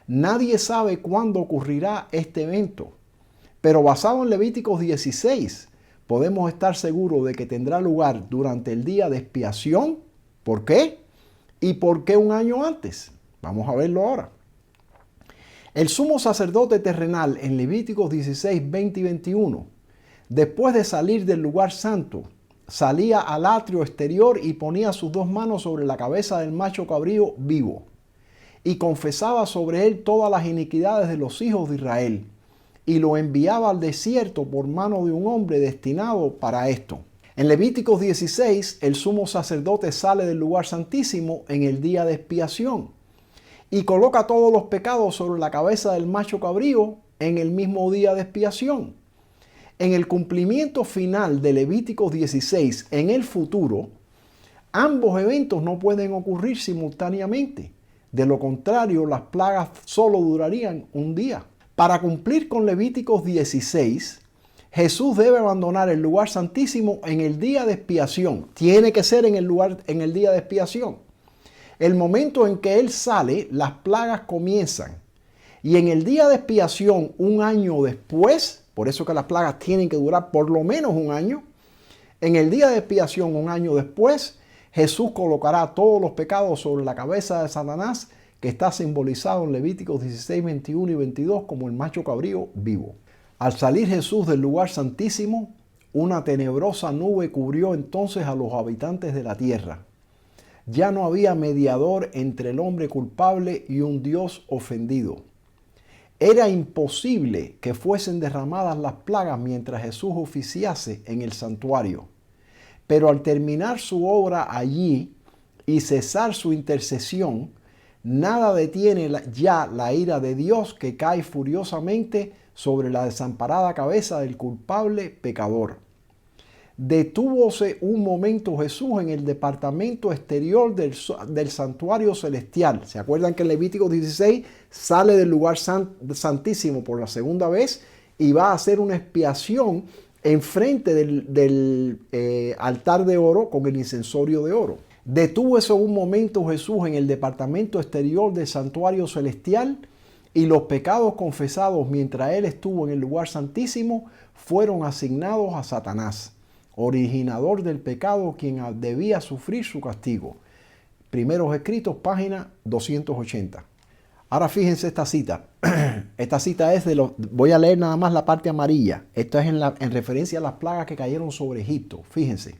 Nadie sabe cuándo ocurrirá este evento, pero basado en Levíticos 16, podemos estar seguros de que tendrá lugar durante el día de expiación. ¿Por qué? ¿Y por qué un año antes? Vamos a verlo ahora. El sumo sacerdote terrenal en Levíticos 16, 20 y 21, después de salir del lugar santo, salía al atrio exterior y ponía sus dos manos sobre la cabeza del macho cabrío vivo y confesaba sobre él todas las iniquidades de los hijos de Israel y lo enviaba al desierto por mano de un hombre destinado para esto. En Levíticos 16, el sumo sacerdote sale del lugar santísimo en el día de expiación y coloca todos los pecados sobre la cabeza del macho cabrío en el mismo día de expiación. En el cumplimiento final de Levíticos 16, en el futuro, ambos eventos no pueden ocurrir simultáneamente. De lo contrario, las plagas solo durarían un día. Para cumplir con Levíticos 16, Jesús debe abandonar el lugar santísimo en el día de expiación. Tiene que ser en el día de expiación. El momento en que Él sale, las plagas comienzan. Y en el día de expiación, un año después, por eso que las plagas tienen que durar por lo menos un año, en el día de expiación, un año después, Jesús colocará todos los pecados sobre la cabeza de Satanás, que está simbolizado en Levíticos 16, 21 y 22 como el macho cabrío vivo. Al salir Jesús del lugar santísimo, una tenebrosa nube cubrió entonces a los habitantes de la tierra. Ya no había mediador entre el hombre culpable y un Dios ofendido. Era imposible que fuesen derramadas las plagas mientras Jesús oficiase en el santuario. Pero al terminar su obra allí y cesar su intercesión, nada detiene ya la ira de Dios que cae furiosamente sobre la desamparada cabeza del culpable pecador. Detúvose un momento Jesús en el departamento exterior del santuario celestial. ¿Se acuerdan que en Levítico 16 sale del lugar santísimo por la segunda vez y va a hacer una expiación enfrente del altar de oro con el incensorio de oro? Detúvose un momento Jesús en el departamento exterior del santuario celestial y los pecados confesados mientras Él estuvo en el lugar santísimo fueron asignados a Satanás, originador del pecado, quien debía sufrir su castigo. Primeros Escritos, página 280. Ahora fíjense esta cita. Esta cita es voy a leer nada más la parte amarilla. Esto es en referencia a las plagas que cayeron sobre Egipto. Fíjense.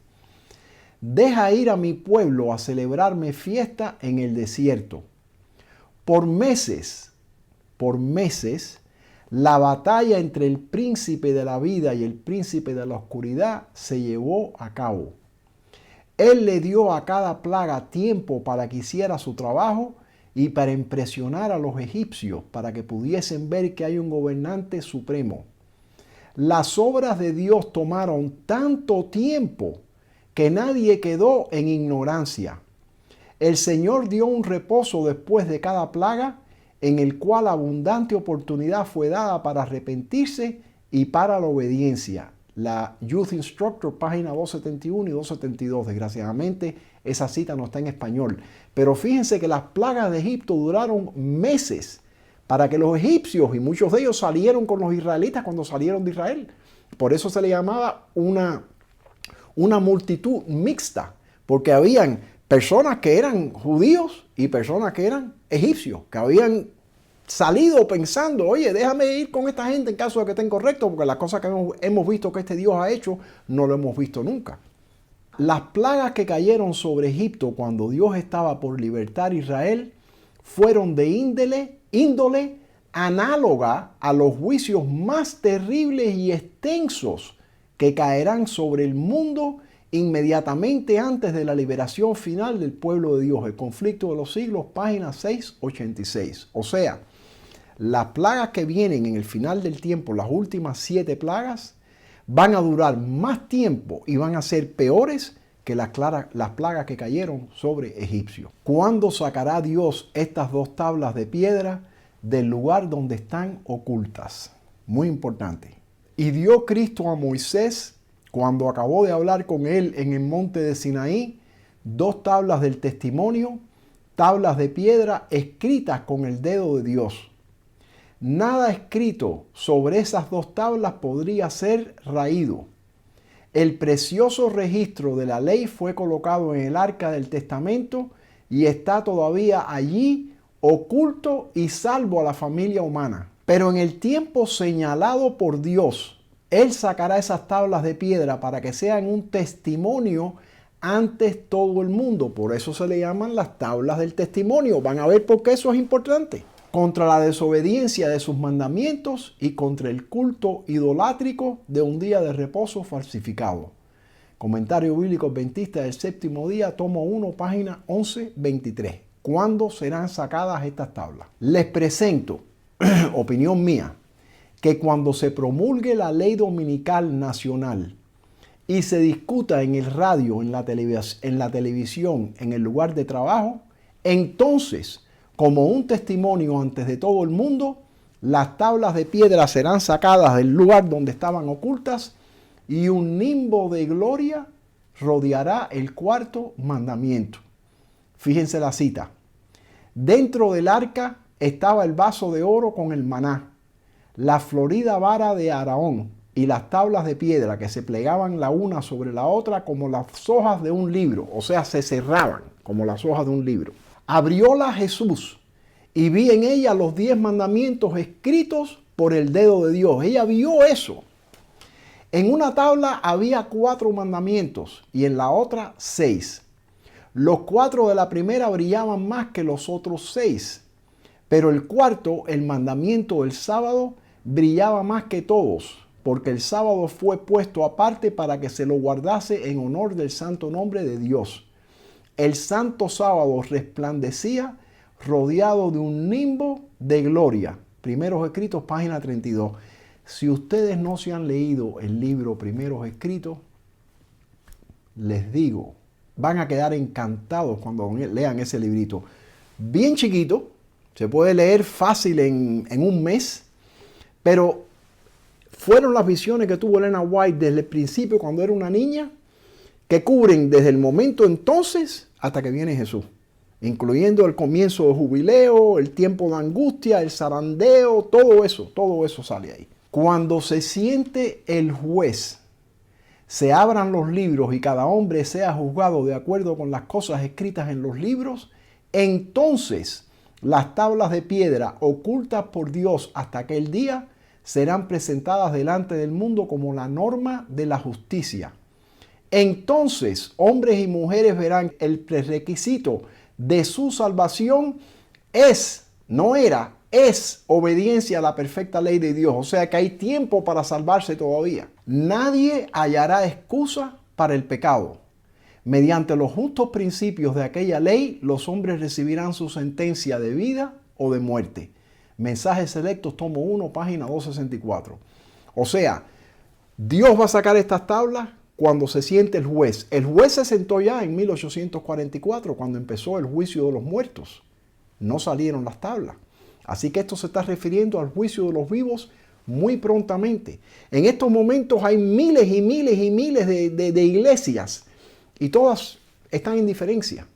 Deja ir a mi pueblo a celebrarme fiesta en el desierto. Por meses, la batalla entre el príncipe de la vida y el príncipe de la oscuridad se llevó a cabo. Él le dio a cada plaga tiempo para que hiciera su trabajo y para impresionar a los egipcios, para que pudiesen ver que hay un gobernante supremo. Las obras de Dios tomaron tanto tiempo que nadie quedó en ignorancia. El Señor dio un reposo después de cada plaga, en el cual abundante oportunidad fue dada para arrepentirse y para la obediencia. La Youth Instructor, página 271 y 272. Desgraciadamente, esa cita no está en español. Pero fíjense que las plagas de Egipto duraron meses para que los egipcios, y muchos de ellos salieron con los israelitas cuando salieron de Israel. Por eso se le llamaba una multitud mixta, porque habían personas que eran judíos y personas que eran egipcios, que habían salido pensando, oye, déjame ir con esta gente en caso de que esté incorrecto, porque las cosas que hemos visto que este Dios ha hecho, no lo hemos visto nunca. Las plagas que cayeron sobre Egipto cuando Dios estaba por libertar a Israel fueron de índole análoga a los juicios más terribles y extensos que caerán sobre el mundo inmediatamente antes de la liberación final del pueblo de Dios. El conflicto de los siglos, página 686. O sea, las plagas que vienen en el final del tiempo, las últimas 7 plagas, van a durar más tiempo y van a ser peores que las plagas que cayeron sobre egipcios. ¿Cuándo sacará Dios estas 2 tablas de piedra del lugar donde están ocultas? Muy importante. Y dio Cristo a Moisés, cuando acabó de hablar con él en el monte de Sinaí, 2 tablas del testimonio, tablas de piedra escritas con el dedo de Dios. Nada escrito sobre esas 2 tablas podría ser raído. El precioso registro de la ley fue colocado en el arca del testamento y está todavía allí, oculto y salvo a la familia humana. Pero en el tiempo señalado por Dios, Él sacará esas tablas de piedra para que sean un testimonio ante todo el mundo. Por eso se le llaman las tablas del testimonio. Van a ver por qué eso es importante. Contra la desobediencia de sus mandamientos y contra el culto idolátrico de un día de reposo falsificado. Comentario Bíblico Adventista del Séptimo Día, tomo 1, página 1123. ¿Cuándo serán sacadas estas tablas? Les presento, opinión mía, que cuando se promulgue la ley dominical nacional y se discuta en el radio, en la televisión, en el lugar de trabajo, entonces, como un testimonio antes de todo el mundo, las tablas de piedra serán sacadas del lugar donde estaban ocultas y un nimbo de gloria rodeará el 4º mandamiento. Fíjense la cita. Dentro del arca estaba el vaso de oro con el maná, la florida vara de Aarón y las tablas de piedra que se plegaban la una sobre la otra como las hojas de un libro, o sea, se cerraban como las hojas de un libro. Abrióla Jesús y vi en ella los 10 mandamientos escritos por el dedo de Dios. Ella vio eso. En una tabla había 4 mandamientos y en la otra 6. Los 4 de la primera brillaban más que los otros 6. Pero el 4, el mandamiento del sábado, brillaba más que todos, porque el sábado fue puesto aparte para que se lo guardase en honor del santo nombre de Dios. El santo sábado resplandecía rodeado de un nimbo de gloria. Primeros Escritos, página 32. Si ustedes no se han leído el libro Primeros Escritos, les digo, van a quedar encantados cuando lean ese librito. Bien chiquito, se puede leer fácil en un mes, pero fueron las visiones que tuvo Elena White desde el principio cuando era una niña, que cubren desde el momento entonces hasta que viene Jesús, incluyendo el comienzo del jubileo, el tiempo de angustia, el zarandeo, todo eso sale ahí. Cuando se siente el juez, se abran los libros y cada hombre sea juzgado de acuerdo con las cosas escritas en los libros, entonces las tablas de piedra ocultas por Dios hasta aquel día serán presentadas delante del mundo como la norma de la justicia. Entonces, hombres y mujeres verán el prerequisito de su salvación es obediencia a la perfecta ley de Dios. O sea que hay tiempo para salvarse todavía. Nadie hallará excusa para el pecado. Mediante los justos principios de aquella ley, los hombres recibirán su sentencia de vida o de muerte. Mensajes Selectos, tomo 1, página 264. O sea, Dios va a sacar estas tablas cuando se siente el juez. El juez se sentó ya en 1844, cuando empezó el juicio de los muertos. No salieron las tablas. Así que esto se está refiriendo al juicio de los vivos muy prontamente. En estos momentos hay miles y miles y miles de iglesias y todas están en diferencia.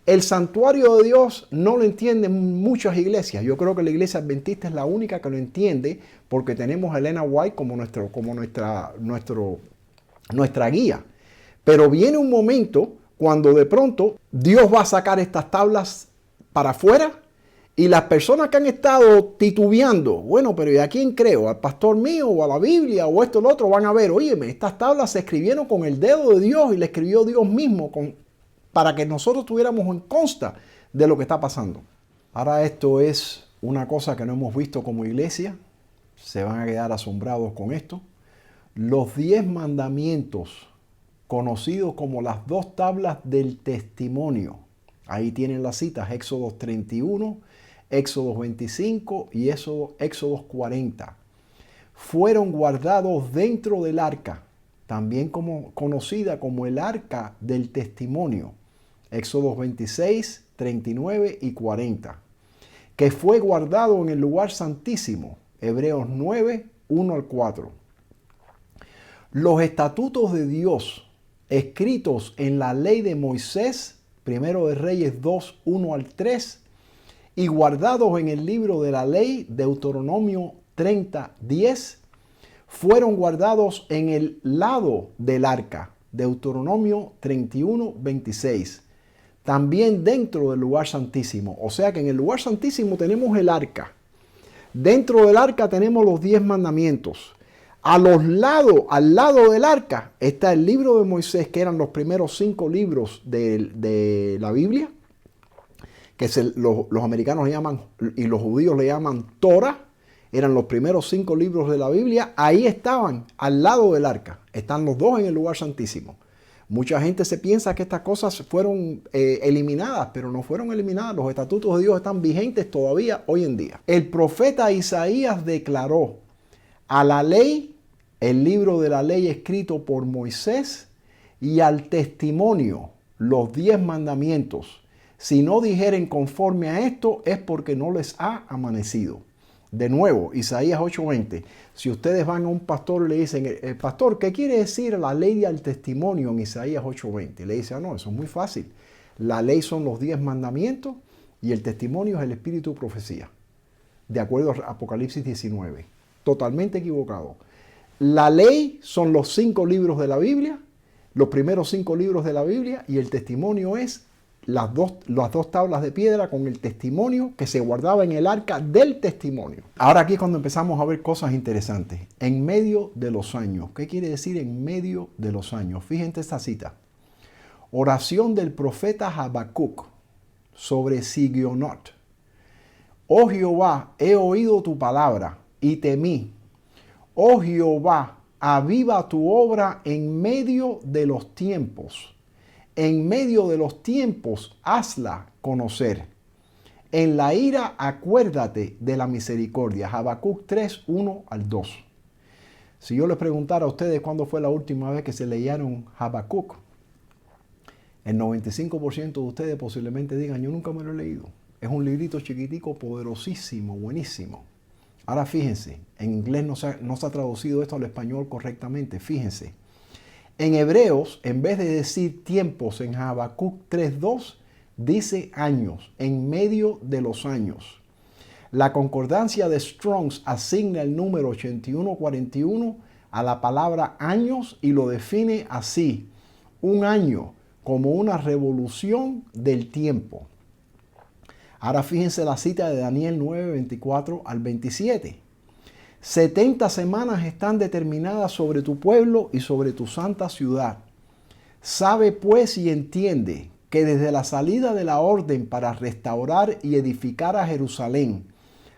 El santuario de Dios no lo entienden muchas iglesias. Yo creo que la iglesia adventista es la única que lo entiende porque tenemos a Elena White como nuestra guía. Pero viene un momento cuando de pronto Dios va a sacar estas tablas para afuera y las personas que han estado titubeando, bueno, pero ¿y a quién creo? ¿Al pastor mío o a la Biblia o esto o lo otro? Van a ver, óyeme, estas tablas se escribieron con el dedo de Dios y le escribió Dios mismo para que nosotros tuviéramos en consta de lo que está pasando. Ahora esto es una cosa que no hemos visto como iglesia. Se van a quedar asombrados con esto. Los 10 mandamientos, conocidos como las 2 tablas del testimonio. Ahí tienen las citas, Éxodo 31, Éxodo 25 y Éxodo 40. Fueron guardados dentro del arca, también conocida como el arca del testimonio. Éxodo 26, 39 y 40. Que fue guardado en el lugar santísimo. Hebreos 9, 1 al 4. Los estatutos de Dios escritos en la ley de Moisés, Primero de Reyes 2, 1 al 3, y guardados en el libro de la ley, Deuteronomio 30, 10, fueron guardados en el lado del arca, Deuteronomio 31, 26. También dentro del lugar santísimo. O sea que en el lugar santísimo tenemos el arca. Dentro del arca tenemos los 10 mandamientos. Al lado del arca está el libro de Moisés, que eran los primeros 5 libros de la Biblia, que los americanos le llaman y los judíos le llaman Torah. Eran los primeros 5 libros de la Biblia. Ahí estaban, al lado del arca. Están los 2 en el lugar santísimo. Mucha gente se piensa que estas cosas fueron eliminadas, pero no fueron eliminadas. Los estatutos de Dios están vigentes todavía hoy en día. El profeta Isaías declaró a la ley, el libro de la ley escrito por Moisés, y al testimonio, los 10 mandamientos. Si no dijeren conforme a esto, es porque no les ha amanecido. De nuevo, Isaías 8:20. Si ustedes van a un pastor y le dicen, pastor, ¿qué quiere decir la ley y el testimonio en Isaías 8:20? Le dice, no, eso es muy fácil. La ley son los 10 mandamientos y el testimonio es el espíritu de profecía. De acuerdo a Apocalipsis 19. Totalmente equivocado. La ley son los 5 libros de la Biblia, los primeros 5 libros de la Biblia, y el testimonio es las dos tablas de piedra con el testimonio que se guardaba en el arca del testimonio. Ahora aquí es cuando empezamos a ver cosas interesantes. En medio de los años. ¿Qué quiere decir en medio de los años? Fíjense esta cita. Oración del profeta Habacuc sobre Sigionot. Oh Jehová, he oído tu palabra y temí. Oh Jehová, aviva tu obra en medio de los tiempos. En medio de los tiempos, hazla conocer. En la ira, acuérdate de la misericordia. Habacuc 3, 1 al 2. Si yo les preguntara a ustedes cuándo fue la última vez que se leyeron Habacuc, el 95% de ustedes posiblemente digan, yo nunca me lo he leído. Es un librito chiquitico, poderosísimo, buenísimo. Ahora fíjense, en inglés no se ha traducido esto al español correctamente. Fíjense. En Hebreos, en vez de decir tiempos en Habacuc 3.2, dice años, en medio de los años. La concordancia de Strong's asigna el número 8141 a la palabra años y lo define así: un año como una revolución del tiempo. Ahora fíjense la cita de Daniel 9, 24 al 27. 70 semanas están determinadas sobre tu pueblo y sobre tu santa ciudad. Sabe pues y entiende que desde la salida de la orden para restaurar y edificar a Jerusalén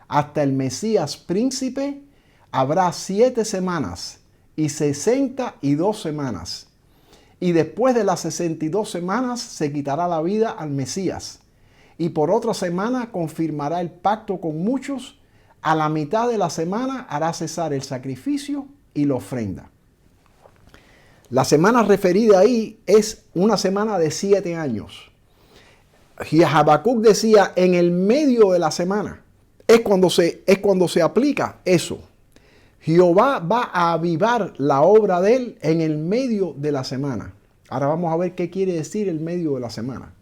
hasta el Mesías príncipe, habrá 7 semanas y 62 semanas. y después de las 62 semanas se quitará la vida al Mesías. Y por otra semana confirmará el pacto con muchos. A la mitad de la semana hará cesar el sacrificio y la ofrenda. La semana referida ahí es una semana de 7 años. Y Habacuc decía en el medio de la semana. Es cuando se aplica eso. Jehová va a avivar la obra de él en el medio de la semana. Ahora vamos a ver qué quiere decir el medio de la semana.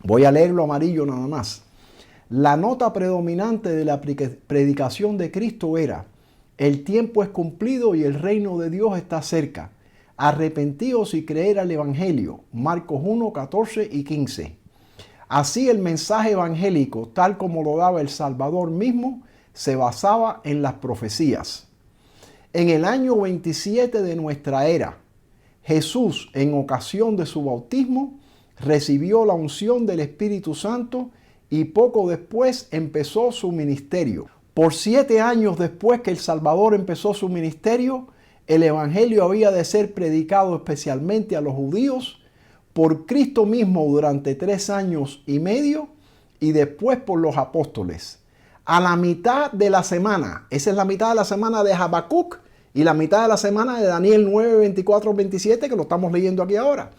Voy a leerlo amarillo nada más. La nota predominante de la predicación de Cristo era: el tiempo es cumplido y el reino de Dios está cerca. Arrepentíos y creed al Evangelio. Marcos 1, 14 y 15. Así el mensaje evangélico, tal como lo daba el Salvador mismo, se basaba en las profecías. En el año 27 de nuestra era, Jesús, en ocasión de su bautismo, recibió la unción del Espíritu Santo y poco después empezó su ministerio. Por 7 años después que el Salvador empezó su ministerio, el Evangelio había de ser predicado especialmente a los judíos por Cristo mismo durante 3 años y medio y después por los apóstoles. A la mitad de la semana, esa es la mitad de la semana de Habacuc y la mitad de la semana de Daniel 9, 24, 27, que lo estamos leyendo aquí ahora.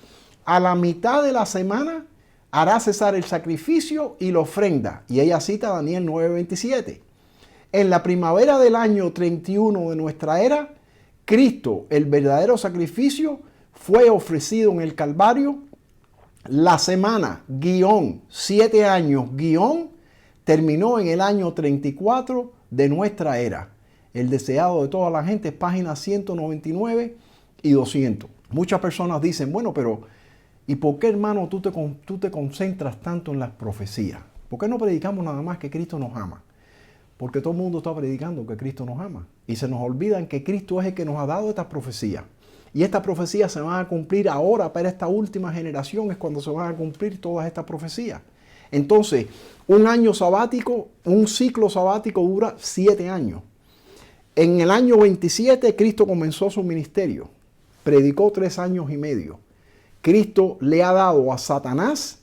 A la mitad de la semana hará cesar el sacrificio y la ofrenda. Y ella cita Daniel 9, 27. En la primavera del año 31 de nuestra era, Cristo, el verdadero sacrificio, fue ofrecido en el Calvario. La semana, 7 años, terminó en el año 34 de nuestra era. El deseado de toda la gente, páginas 199 y 200. Muchas personas dicen, bueno, pero ¿y por qué, hermano, tú te concentras tanto en las profecías? ¿Por qué no predicamos nada más que Cristo nos ama? Porque todo el mundo está predicando que Cristo nos ama. Y se nos olvidan que Cristo es el que nos ha dado estas profecías. Y estas profecías se van a cumplir ahora para esta última generación, es cuando se van a cumplir todas estas profecías. Entonces, un año sabático, un ciclo sabático dura 7 años. En el año 27 Cristo comenzó su ministerio. Predicó 3 años y medio. Cristo le ha dado a Satanás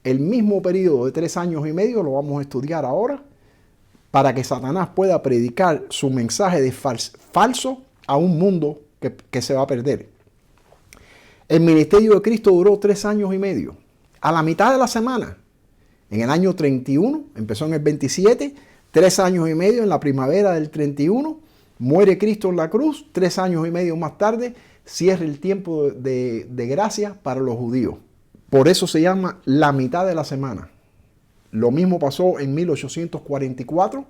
el mismo periodo de 3 años y medio, lo vamos a estudiar ahora, para que Satanás pueda predicar su mensaje de falso a un mundo que se va a perder. El ministerio de Cristo duró 3 años y medio. A la mitad de la semana, en el año 31, empezó en el 27, 3 años y medio en la primavera del 31, muere Cristo en la cruz, 3 años y medio más tarde, cierra el tiempo de gracia para los judíos. Por eso se llama la mitad de la semana. Lo mismo pasó en 1844.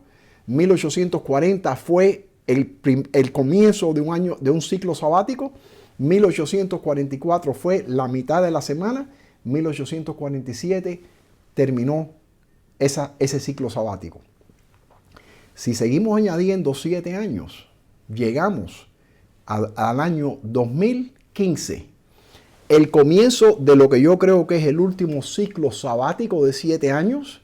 1840 fue el comienzo de un año, de un ciclo sabático. 1844 fue la mitad de la semana. 1847 terminó ese ciclo sabático. Si seguimos añadiendo 7 años, llegamos al año 2015. El comienzo de lo que yo creo que es el último ciclo sabático de 7 años.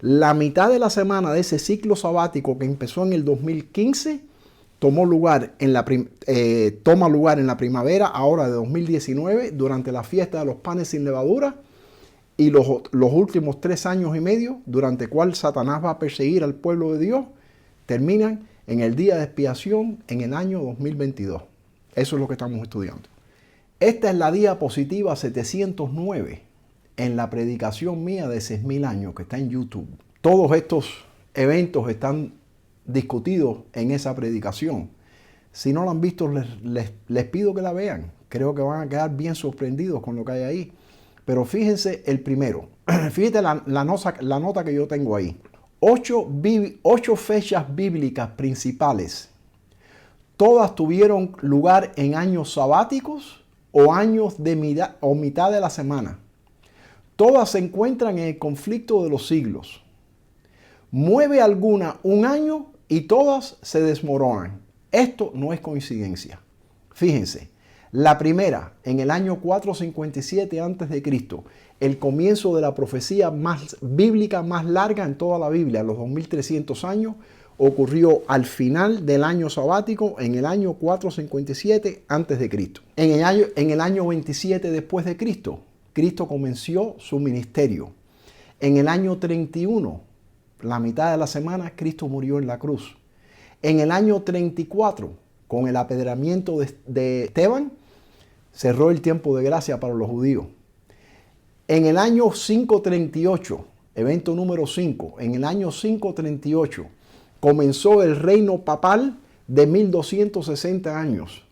La mitad de la semana de ese ciclo sabático que empezó en el 2015 toma lugar en la primavera ahora de 2019 durante la fiesta de los panes sin levadura y los últimos 3 años y medio durante el cual Satanás va a perseguir al pueblo de Dios terminan en el día de expiación en el año 2022. Eso es lo que estamos estudiando. Esta es la diapositiva 709 en la predicación mía de 6.000 años que está en YouTube. Todos estos eventos están discutidos en esa predicación. Si no la han visto, les pido que la vean. Creo que van a quedar bien sorprendidos con lo que hay ahí. Pero fíjense el primero. Fíjate la nota que yo tengo ahí. 8 fechas bíblicas principales. Todas tuvieron lugar en años sabáticos o años de mitad de la semana. Todas se encuentran en el conflicto de los siglos. Mueve alguna un año y todas se desmoronan. Esto no es coincidencia. Fíjense, la primera, en el año 457 a.C., el comienzo de la profecía más bíblica más larga en toda la Biblia, los 2300 años, ocurrió al final del año sabático, en el año 457 a.C. En el año 27 después de Cristo, Cristo comenzó su ministerio. En el año 31, la mitad de la semana, Cristo murió en la cruz. En el año 34, con el apedreamiento de Esteban, cerró el tiempo de gracia para los judíos. En el año 538, evento número 5, en el año 538, comenzó el reino papal de 1260 años,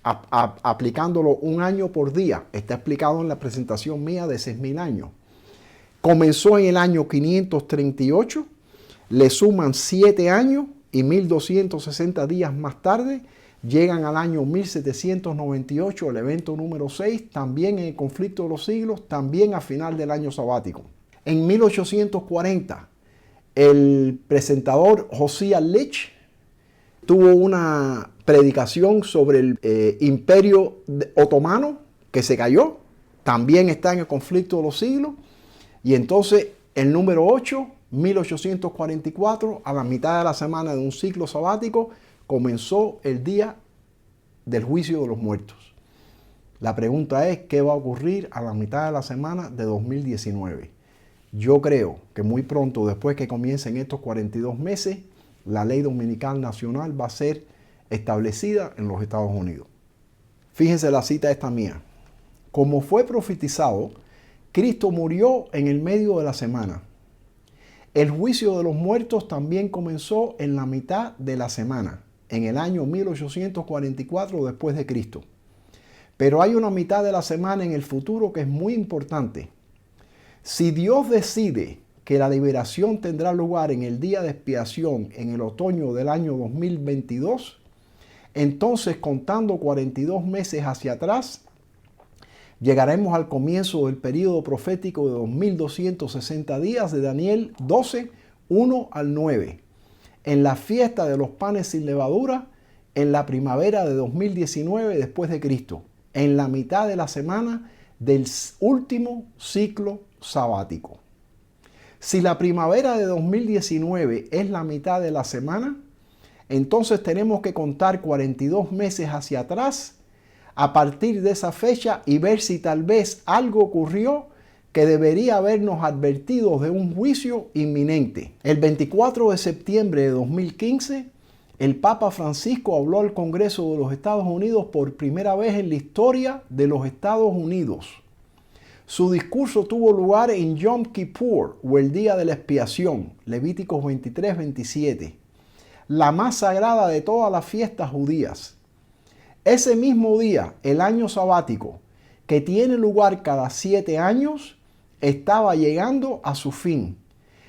aplicándolo un año por día. Está explicado en la presentación mía de 6000 años. Comenzó en el año 538, le suman 7 años y 1260 días más tarde llegan al año 1798, el evento número 6, también en el conflicto de los siglos, también a final del año sabático. En 1840, el presentador Josiah Leach tuvo una predicación sobre el imperio otomano que se cayó, también está en el conflicto de los siglos, y entonces el número 8, 1844, a la mitad de la semana de un ciclo sabático, comenzó el día del juicio de los muertos. La pregunta es, ¿qué va a ocurrir a la mitad de la semana de 2019? Yo creo que muy pronto, después que comiencen estos 42 meses, la ley dominical nacional va a ser establecida en los Estados Unidos. Fíjense la cita esta mía. Como fue profetizado, Cristo murió en el medio de la semana. El juicio de los muertos también comenzó en la mitad de la semana, en el año 1844 después de Cristo. Pero hay una mitad de la semana en el futuro que es muy importante. Si Dios decide que la liberación tendrá lugar en el día de expiación en el otoño del año 2022, entonces contando 42 meses hacia atrás, llegaremos al comienzo del período profético de 2260 días de Daniel 12, 1 al 9. En la fiesta de los panes sin levadura, en la primavera de 2019 después de Cristo, en la mitad de la semana del último ciclo sabático. Si la primavera de 2019 es la mitad de la semana, entonces tenemos que contar 42 meses hacia atrás a partir de esa fecha y ver si tal vez algo ocurrió que debería habernos advertido de un juicio inminente. El 24 de septiembre de 2015, el Papa Francisco habló al Congreso de los Estados Unidos por primera vez en la historia de los Estados Unidos. Su discurso tuvo lugar en Yom Kippur, o el Día de la Expiación, Levíticos 23, 27, la más sagrada de todas las fiestas judías. Ese mismo día, el año sabático, que tiene lugar cada 7 años, estaba llegando a su fin,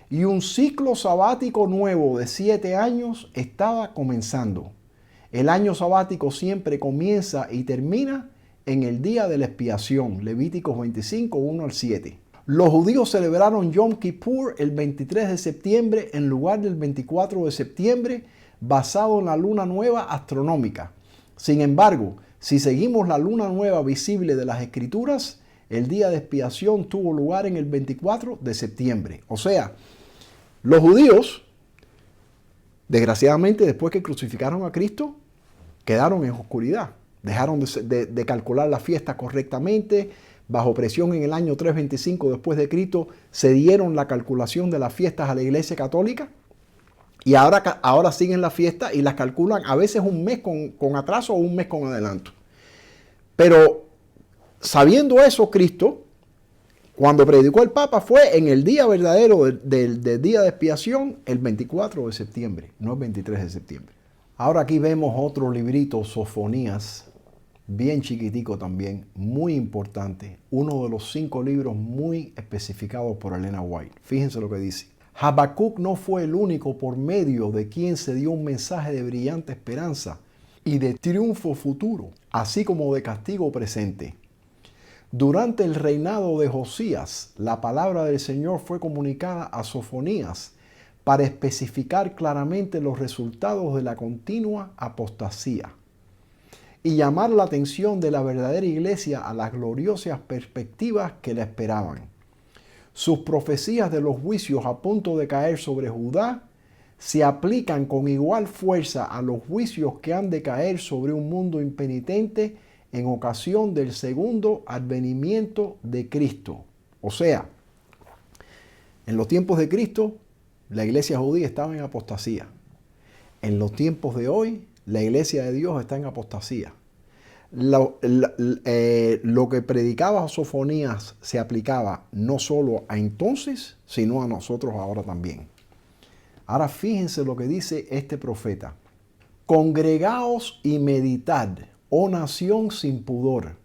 y un ciclo sabático nuevo de 7 años estaba comenzando. El año sabático siempre comienza y termina en el día de la expiación, Levíticos 25, 1 al 7. Los judíos celebraron Yom Kippur el 23 de septiembre en lugar del 24 de septiembre, basado en la luna nueva astronómica. Sin embargo, si seguimos la luna nueva visible de las Escrituras, el día de expiación tuvo lugar en el 24 de septiembre. O sea, los judíos, desgraciadamente, después que crucificaron a Cristo, quedaron en oscuridad. Dejaron de calcular la fiesta correctamente. Bajo presión en el año 325 después de Cristo, se dieron la calculación de las fiestas a la Iglesia Católica. Y ahora siguen la fiesta y las calculan a veces un mes con atraso o un mes con adelanto. Pero sabiendo eso, Cristo, cuando predicó el Papa, fue en el día verdadero del día de expiación, el 24 de septiembre, no el 23 de septiembre. Ahora aquí vemos otro librito, Sofonías, bien chiquitico también, muy importante. Uno de los 5 libros muy especificados por Elena White. Fíjense lo que dice. Habacuc no fue el único por medio de quien se dio un mensaje de brillante esperanza y de triunfo futuro, así como de castigo presente. Durante el reinado de Josías, la palabra del Señor fue comunicada a Sofonías para especificar claramente los resultados de la continua apostasía y llamar la atención de la verdadera iglesia a las gloriosas perspectivas que la esperaban. Sus profecías de los juicios a punto de caer sobre Judá se aplican con igual fuerza a los juicios que han de caer sobre un mundo impenitente en ocasión del segundo advenimiento de Cristo. O sea, en los tiempos de Cristo, la iglesia judía estaba en apostasía. En los tiempos de hoy, la iglesia de Dios está en apostasía. Lo que predicaba Sofonías se aplicaba no solo a entonces, sino a nosotros ahora también. Ahora fíjense lo que dice este profeta. Congregaos y meditad, oh nación sin pudor,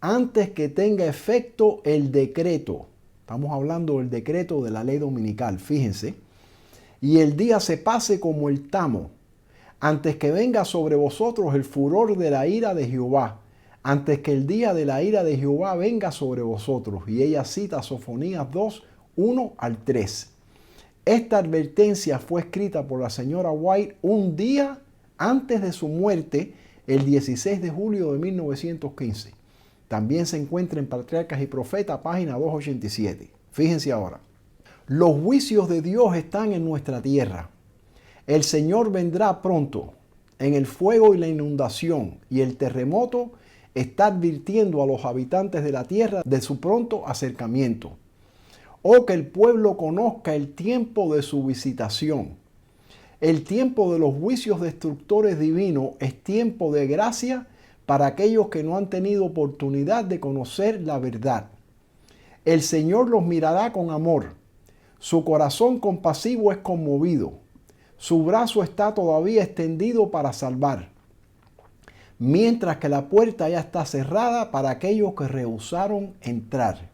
antes que tenga efecto el decreto. Estamos hablando del decreto de la ley dominical, fíjense. Y el día se pase como el tamo, antes que venga sobre vosotros el furor de la ira de Jehová, antes que el día de la ira de Jehová venga sobre vosotros. Y ella cita Sofonías 2, 1 al 3. Esta advertencia fue escrita por la señora White un día antes de su muerte, el 16 de julio de 1915. También se encuentra en Patriarcas y Profetas, página 287. Fíjense ahora. Los juicios de Dios están en nuestra tierra. El Señor vendrá pronto. En el fuego y la inundación y el terremoto está advirtiendo a los habitantes de la tierra de su pronto acercamiento. Oh, que el pueblo conozca el tiempo de su visitación. El tiempo de los juicios destructores divinos es tiempo de gracia para aquellos que no han tenido oportunidad de conocer la verdad. El Señor los mirará con amor. Su corazón compasivo es conmovido. Su brazo está todavía extendido para salvar. Mientras que la puerta ya está cerrada para aquellos que rehusaron entrar.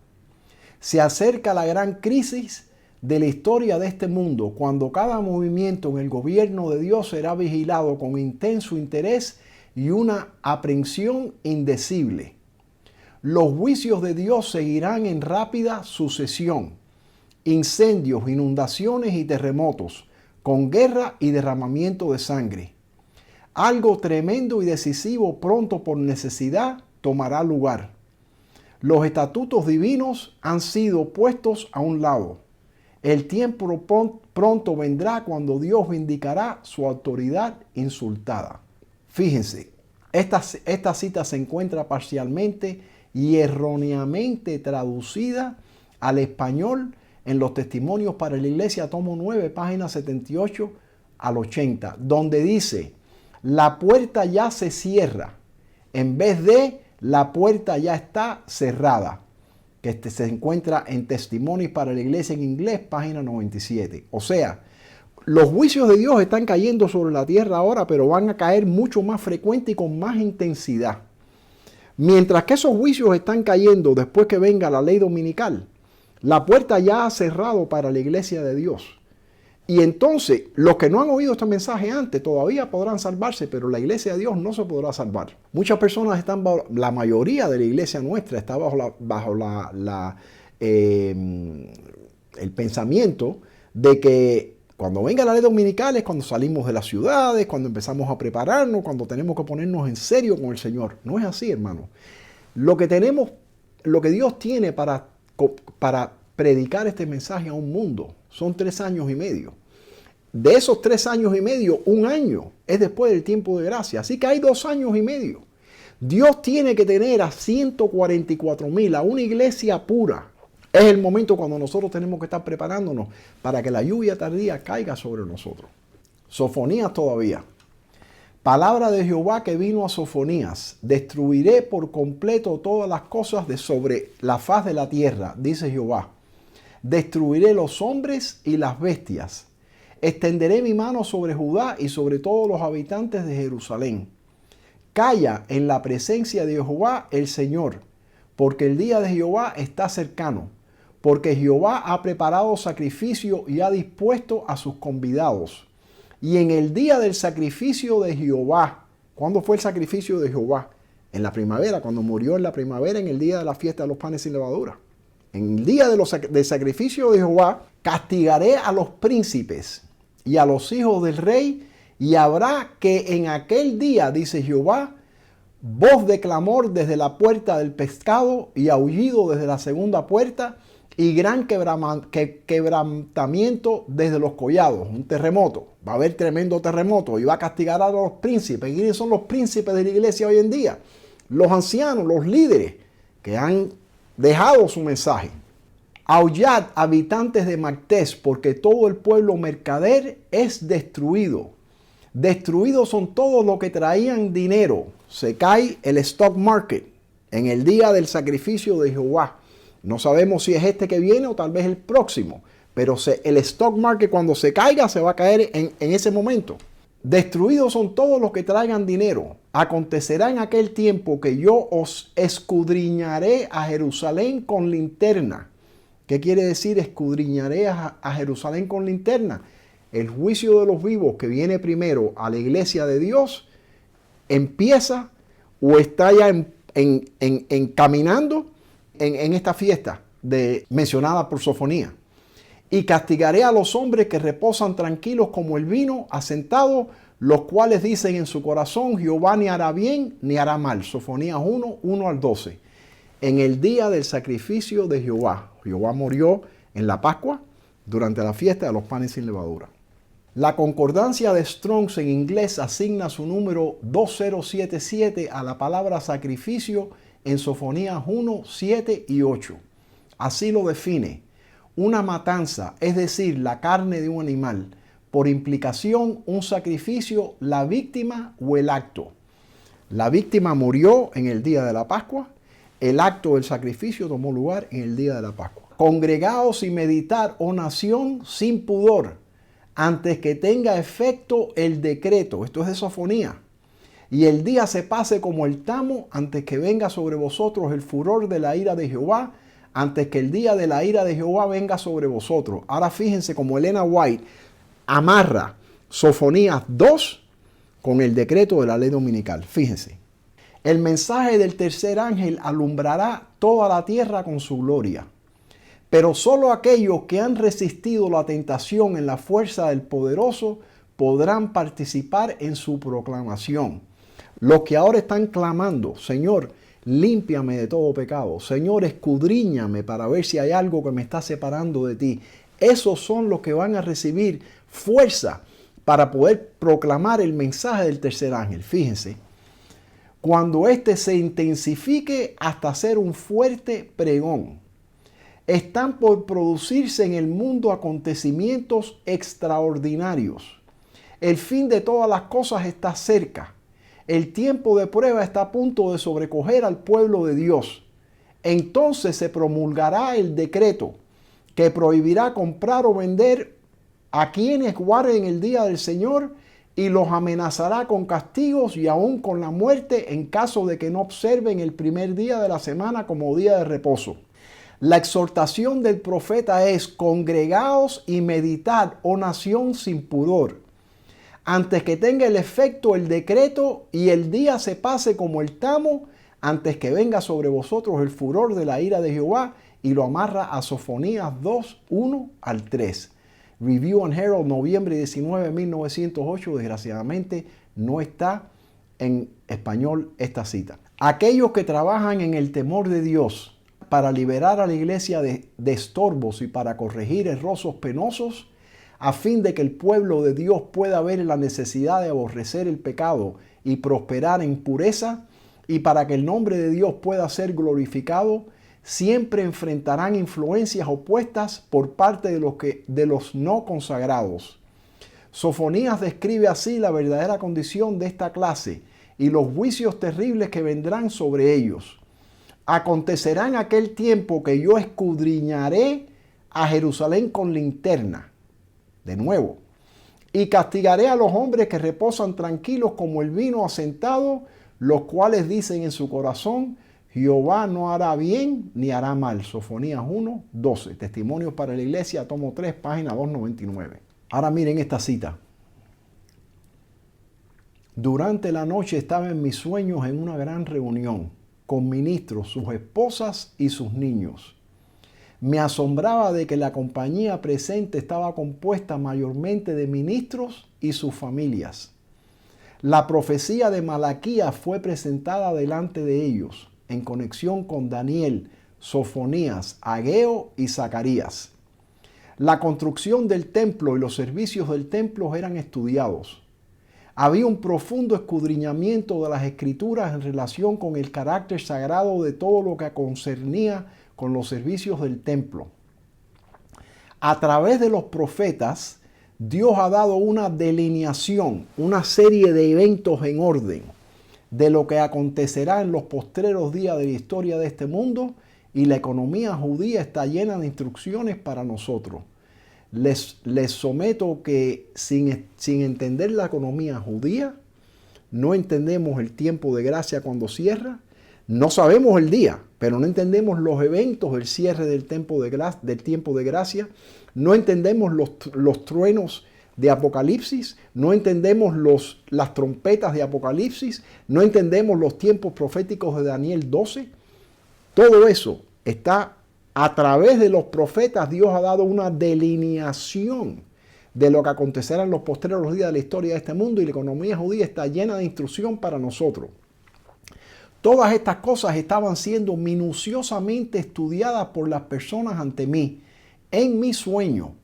Se acerca la gran crisis de la historia de este mundo, cuando cada movimiento en el gobierno de Dios será vigilado con intenso interés y una aprensión indecible. Los juicios de Dios seguirán en rápida sucesión. Incendios, inundaciones y terremotos, con guerra y derramamiento de sangre. Algo tremendo y decisivo pronto por necesidad tomará lugar. Los estatutos divinos han sido puestos a un lado. El tiempo pronto vendrá cuando Dios vindicará su autoridad insultada. Fíjense, esta cita se encuentra parcialmente y erróneamente traducida al español en los Testimonios para la Iglesia, tomo 9, páginas 78 al 80, donde dice, la puerta ya se cierra, en vez de la puerta ya está cerrada, que se encuentra en Testimonios para la Iglesia en inglés, página 97. O sea, los juicios de Dios están cayendo sobre la tierra ahora, pero van a caer mucho más frecuente y con más intensidad. Mientras que esos juicios están cayendo después que venga la ley dominical, la puerta ya ha cerrado para la iglesia de Dios. Y entonces, los que no han oído este mensaje antes todavía podrán salvarse, pero la iglesia de Dios no se podrá salvar. Muchas personas están la mayoría de la iglesia nuestra está bajo el pensamiento de que cuando venga la ley dominical es cuando salimos de las ciudades, cuando empezamos a prepararnos, cuando tenemos que ponernos en serio con el Señor. No es así, hermano. Lo que Dios tiene para predicar este mensaje a un mundo son 3 años y medio. De esos 3 años y medio, 1 año es después del tiempo de gracia. Así que hay 2 años y medio. Dios tiene que tener a 144,000, a una iglesia pura. Es el momento cuando nosotros tenemos que estar preparándonos para que la lluvia tardía caiga sobre nosotros. Sofonías todavía. Palabra de Jehová que vino a Sofonías. Destruiré por completo todas las cosas de sobre la faz de la tierra, dice Jehová. Destruiré los hombres y las bestias. Extenderé mi mano sobre Judá y sobre todos los habitantes de Jerusalén. Calla en la presencia de Jehová el Señor, porque el día de Jehová está cercano, porque Jehová ha preparado sacrificio y ha dispuesto a sus convidados. Y en el día del sacrificio de Jehová, ¿cuándo fue el sacrificio de Jehová? En la primavera, cuando murió en la primavera, en el día de la fiesta de los panes sin levadura. En el día del sacrificio de Jehová, castigaré a los príncipes y a los hijos del rey, y habrá que en aquel día, dice Jehová, voz de clamor desde la puerta del pescado y aullido desde la segunda puerta, y gran quebrantamiento desde los collados, un terremoto. Va a haber tremendo terremoto y va a castigar a los príncipes. ¿Y quiénes son los príncipes de la iglesia hoy en día? Los ancianos, los líderes que han dejado su mensaje. Aullad, habitantes de Mactés, porque todo el pueblo mercader es destruido. Destruidos son todos los que traían dinero. Se cae el stock market en el día del sacrificio de Jehová. No sabemos si es este que viene o tal vez el próximo, pero el stock market cuando se caiga se va a caer en ese momento. Destruidos son todos los que traigan dinero. Acontecerá en aquel tiempo que yo os escudriñaré a Jerusalén con linterna. ¿Qué quiere decir escudriñaré a Jerusalén con linterna? El juicio de los vivos que viene primero a la iglesia de Dios empieza o está ya caminando en esta fiesta mencionada por Sofonía. Y castigaré a los hombres que reposan tranquilos como el vino asentado, los cuales dicen en su corazón, Jehová ni hará bien ni hará mal. Sofonías 1, 1 al 12. En el día del sacrificio de Jehová. Jehová murió en la Pascua durante la fiesta de los panes sin levadura. La concordancia de Strong's en inglés asigna su número 2077 a la palabra sacrificio en Sofonías 1, 7 y 8. Así lo define. Una matanza, es decir, la carne de un animal. Por implicación, un sacrificio, la víctima o el acto. La víctima murió en el día de la Pascua. El acto del sacrificio tomó lugar en el día de la Pascua. Congregaos y meditad, oh nación, sin pudor, antes que tenga efecto el decreto. Esto es de Sofonía. Y el día se pase como el tamo, antes que venga sobre vosotros el furor de la ira de Jehová, antes que el día de la ira de Jehová venga sobre vosotros. Ahora fíjense cómo Elena White amarra Sofonías 2 con el decreto de la ley dominical. Fíjense. El mensaje del tercer ángel alumbrará toda la tierra con su gloria. Pero solo aquellos que han resistido la tentación en la fuerza del poderoso podrán participar en su proclamación. Los que ahora están clamando, Señor, límpiame de todo pecado. Señor, escudriñame para ver si hay algo que me está separando de ti. Esos son los que van a recibir fuerza para poder proclamar el mensaje del tercer ángel. Fíjense, cuando éste se intensifique hasta ser un fuerte pregón. Están por producirse en el mundo acontecimientos extraordinarios. El fin de todas las cosas está cerca. El tiempo de prueba está a punto de sobrecoger al pueblo de Dios. Entonces se promulgará el decreto que prohibirá comprar o vender a quienes guarden el día del Señor y los amenazará con castigos y aún con la muerte en caso de que no observen el primer día de la semana como día de reposo. La exhortación del profeta es: congregaos y meditad, oh nación sin pudor, antes que tenga el efecto el decreto y el día se pase como el tamo, antes que venga sobre vosotros el furor de la ira de Jehová. Y lo amarra a Sofonías 2, 1 al 3. Review and Herald, noviembre 19, 1908. Desgraciadamente no está en español esta cita. Aquellos que trabajan en el temor de Dios para liberar a la iglesia de estorbos y para corregir errores penosos, a fin de que el pueblo de Dios pueda ver la necesidad de aborrecer el pecado y prosperar en pureza, y para que el nombre de Dios pueda ser glorificado, siempre enfrentarán influencias opuestas por parte de los no consagrados. Sofonías describe así la verdadera condición de esta clase y los juicios terribles que vendrán sobre ellos. Acontecerá en aquel tiempo que yo escudriñaré a Jerusalén con linterna. De nuevo. Y castigaré a los hombres que reposan tranquilos como el vino asentado, los cuales dicen en su corazón, Jehová no hará bien ni hará mal. Sofonías 1, 12. Testimonios para la iglesia, tomo 3, página 299. Ahora miren esta cita. Durante la noche estaba en mis sueños en una gran reunión con ministros, sus esposas y sus niños. Me asombraba de que la compañía presente estaba compuesta mayormente de ministros y sus familias. La profecía de Malaquías fue presentada delante de ellos en conexión con Daniel, Sofonías, Ageo y Zacarías. La construcción del templo y los servicios del templo eran estudiados. Había un profundo escudriñamiento de las escrituras en relación con el carácter sagrado de todo lo que concernía con los servicios del templo. A través de los profetas, Dios ha dado una delineación, una serie de eventos en orden de lo que acontecerá en los postreros días de la historia de este mundo, y la economía judía está llena de instrucciones para nosotros. Les someto que sin entender la economía judía, no entendemos el tiempo de gracia cuando cierra, no sabemos el día, pero no entendemos los eventos del cierre del tiempo de gracia, no entendemos los truenos de Apocalipsis, no entendemos las trompetas de Apocalipsis, no entendemos los tiempos proféticos de Daniel 12. Todo eso está a través de los profetas. Dios ha dado una delineación de lo que acontecerá en los postreros días de la historia de este mundo, y la economía judía está llena de instrucción para nosotros. Todas estas cosas estaban siendo minuciosamente estudiadas por las personas ante mí en mi sueño.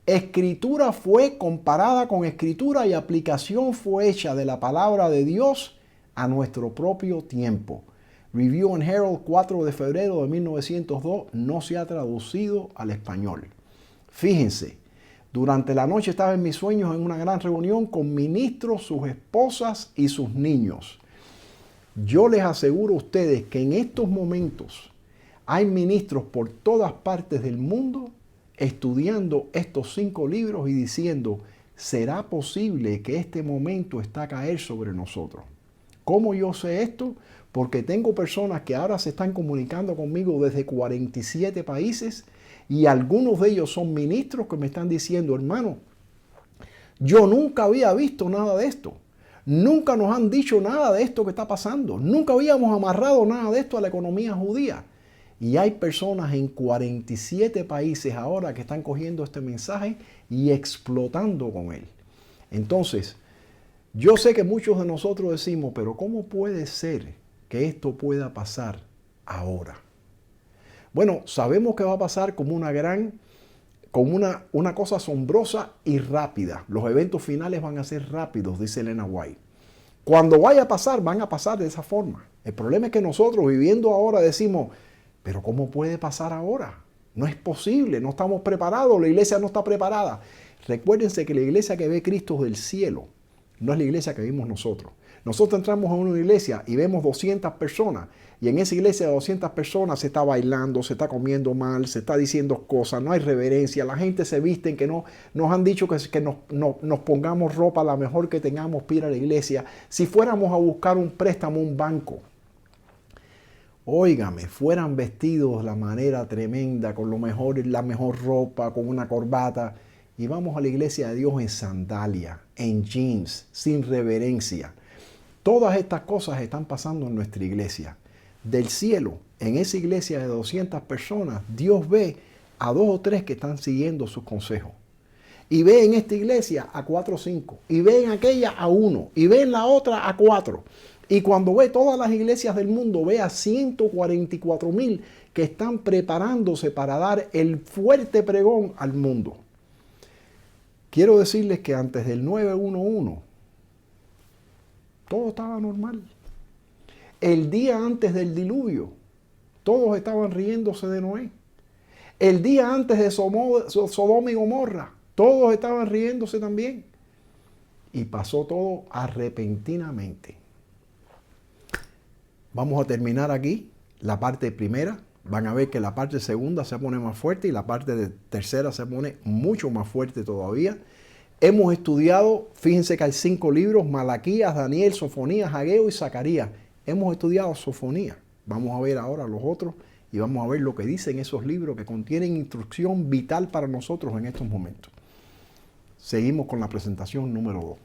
Escritura fue comparada con escritura y aplicación fue hecha de la palabra de Dios a nuestro propio tiempo. Review and Herald, 4 de febrero de 1902, no se ha traducido al español. Fíjense, durante la noche estaba en mis sueños en una gran reunión con ministros, sus esposas y sus niños. Yo les aseguro a ustedes que en estos momentos hay ministros por todas partes del mundo estudiando estos 5 libros y diciendo, ¿será posible que este momento está a caer sobre nosotros? ¿Cómo yo sé esto? Porque tengo personas que ahora se están comunicando conmigo desde 47 países y algunos de ellos son ministros que me están diciendo, hermano, yo nunca había visto nada de esto. Nunca nos han dicho nada de esto que está pasando. Nunca habíamos amarrado nada de esto a la economía judía. Y hay personas en 47 países ahora que están cogiendo este mensaje y explotando con él. Entonces, yo sé que muchos de nosotros decimos, pero ¿cómo puede ser que esto pueda pasar ahora? Bueno, sabemos que va a pasar como una cosa asombrosa y rápida. Los eventos finales van a ser rápidos, dice Elena White. Cuando vaya a pasar, van a pasar de esa forma. El problema es que nosotros viviendo ahora decimos, pero ¿cómo puede pasar ahora? No es posible, no estamos preparados, la iglesia no está preparada. Recuérdense que la iglesia que ve Cristo del cielo no es la iglesia que vimos nosotros. Nosotros entramos a una iglesia y vemos 200 personas y en esa iglesia de 200 personas se está bailando, se está comiendo mal, se está diciendo cosas, no hay reverencia, la gente se viste en que no, nos han dicho que nos pongamos ropa la mejor que tengamos para ir a la iglesia. Si fuéramos a buscar un préstamo, un banco, óigame, fueran vestidos de la manera tremenda, con la mejor ropa, con una corbata, y vamos a la iglesia de Dios en sandalia, en jeans, sin reverencia. Todas estas cosas están pasando en nuestra iglesia. Del cielo, en esa iglesia de 200 personas, Dios ve a 2 o 3 que están siguiendo sus consejos. Y ve en esta iglesia a 4 o 5. Y ve en aquella a 1. Y ve en la otra a 4. Y cuando ve todas las iglesias del mundo, ve a 144,000 que están preparándose para dar el fuerte pregón al mundo. Quiero decirles que antes del 911, todo estaba normal. El día antes del diluvio, todos estaban riéndose de Noé. El día antes de Sodoma y Gomorra, todos estaban riéndose también. Y pasó todo repentinamente. Vamos a terminar aquí la parte primera. Van a ver que la parte segunda se pone más fuerte y la parte tercera se pone mucho más fuerte todavía. Hemos estudiado, fíjense que hay 5 libros, Malaquías, Daniel, Sofonías, Ageo y Zacarías. Hemos estudiado Sofonías. Vamos a ver ahora los otros y vamos a ver lo que dicen esos libros que contienen instrucción vital para nosotros en estos momentos. Seguimos con la presentación número 2.